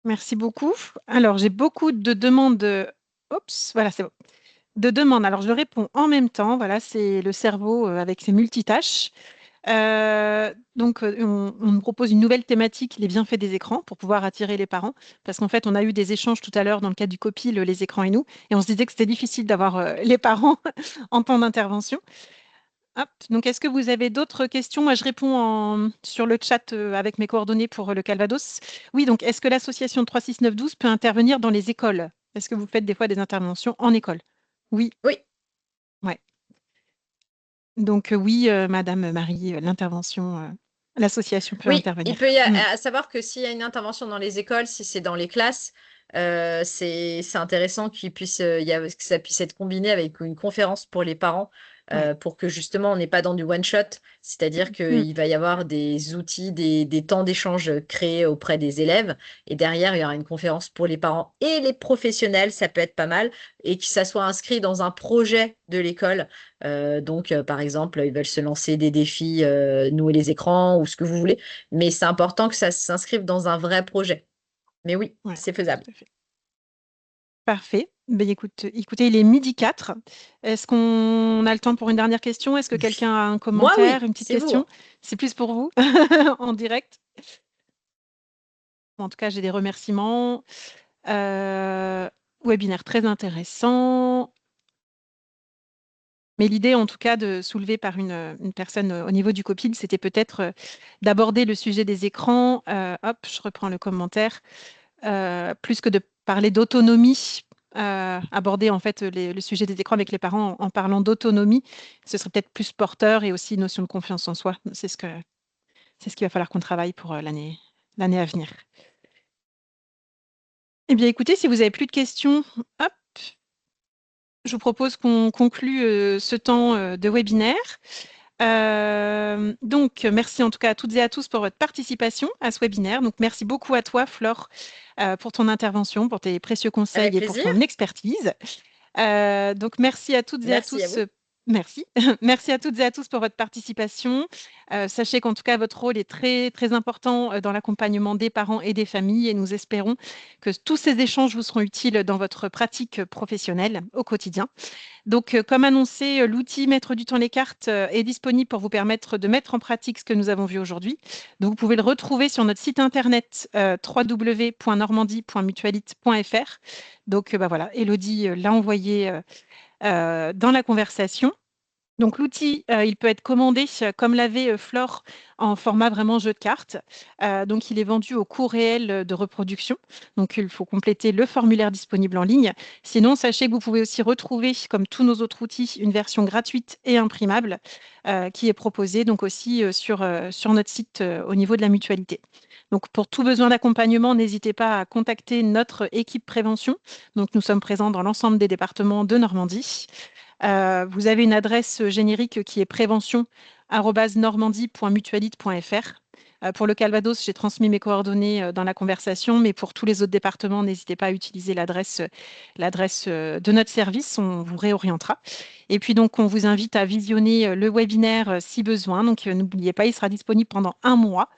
Merci beaucoup. Alors j'ai beaucoup de demandes, oups, voilà, c'est bon. De demandes. Alors je réponds en même temps, voilà, c'est le cerveau, avec ses multitâches. Donc on me propose une nouvelle thématique, les bienfaits des écrans, pour pouvoir attirer les parents. Parce qu'en fait, on a eu des échanges tout à l'heure dans le cadre du COPIL, les écrans et nous, et on se disait que c'était difficile d'avoir, les parents en temps d'intervention. Hop, donc est-ce que vous avez d'autres questions? Moi, je réponds sur le chat, avec mes coordonnées pour, le Calvados. Oui, donc est-ce que l'association 36912 peut intervenir dans les écoles? Est-ce que vous faites des fois des interventions en école? Oui, Oui. ouais. Donc oui, madame Marie, l'intervention, l'association peut Oui, il intervenir. peut y a Mmh. à savoir que s'il y a une intervention dans les écoles, si c'est dans les classes, C'est intéressant que ça puisse être combiné avec une conférence pour les parents Ouais. pour que justement on n'est pas dans du one shot, c'est-à-dire Mm. qu'il va y avoir des outils, des temps d'échange créés auprès des élèves et derrière il y aura une conférence pour les parents et les professionnels, ça peut être pas mal, et que ça soit inscrit dans un projet de l'école. Par exemple, ils veulent se lancer des défis, nouer les écrans ou ce que vous voulez, mais c'est important que ça s'inscrive dans un vrai projet. Mais oui, Ouais, c'est faisable. tout à fait. Parfait. Ben, écoutez, il est 12h04. Est-ce qu'on a le temps pour une dernière question? Est-ce que quelqu'un a un Moi, commentaire, oui, une petite c'est vous. question? C'est plus pour vous en direct. En tout cas, j'ai des remerciements. Euh, Webinaire très intéressant. Mais l'idée, en tout cas, de soulever par une personne au niveau du COPIL, c'était peut-être d'aborder le sujet des écrans. Hop, je reprends le commentaire. Plus que de parler d'autonomie, aborder en fait le sujet des écrans avec les parents en parlant d'autonomie, ce serait peut-être plus porteur et aussi notion de confiance en soi. C'est ce qu'il va falloir qu'on travaille pour l'année à venir. Eh bien, écoutez, si vous n'avez plus de questions, hop, je vous propose qu'on conclue ce temps de webinaire. Donc, merci en tout cas à toutes et à tous pour votre participation à ce webinaire. Donc, merci beaucoup à toi, Flore, pour ton intervention, pour tes précieux Avec conseils et pour plaisir. ton expertise. Donc, merci à toutes et à Merci à tous. vous. Merci. Merci à toutes et à tous pour votre participation. Sachez qu'en tout cas, votre rôle est très, très important dans l'accompagnement des parents et des familles et nous espérons que tous ces échanges vous seront utiles dans votre pratique professionnelle au quotidien. Donc, comme annoncé, l'outil Mettre du temps les cartes est disponible pour vous permettre de mettre en pratique ce que nous avons vu aujourd'hui. Donc, vous pouvez le retrouver sur notre site internet www.normandie.mutualite.fr. Donc, bah voilà, Elodie l'a envoyé dans la conversation. Donc l'outil, il peut être commandé, comme l'avait Flore, en format vraiment jeu de cartes. Donc il est vendu au coût réel de reproduction. Donc il faut compléter le formulaire disponible en ligne. Sinon, sachez que vous pouvez aussi retrouver, comme tous nos autres outils, une version gratuite et imprimable qui est proposée donc aussi sur notre site au niveau de la mutualité. Donc pour tout besoin d'accompagnement, n'hésitez pas à contacter notre équipe prévention. Donc nous sommes présents dans l'ensemble des départements de Normandie. Vous avez une adresse générique qui est prévention@normandie.mutualite.fr. Pour le Calvados, j'ai transmis mes coordonnées dans la conversation, mais pour tous les autres départements, n'hésitez pas à utiliser l'adresse de notre service, on vous réorientera. Et puis donc, on vous invite à visionner le webinaire si besoin. Donc, n'oubliez pas, il sera disponible pendant un mois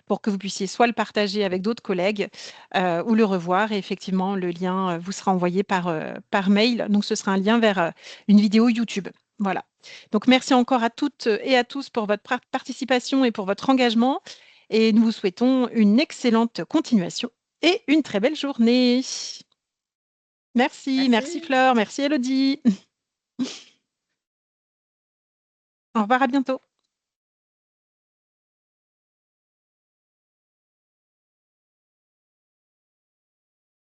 pour que vous puissiez soit le partager avec d'autres collègues ou le revoir. Et effectivement, le lien vous sera envoyé par mail. Donc, ce sera un lien vers une vidéo YouTube. Voilà. Donc, merci encore à toutes et à tous pour votre participation et pour votre engagement. Et nous vous souhaitons une excellente continuation et une très belle journée. Merci, merci Merci. Fleur, merci Elodie. Au revoir, à bientôt.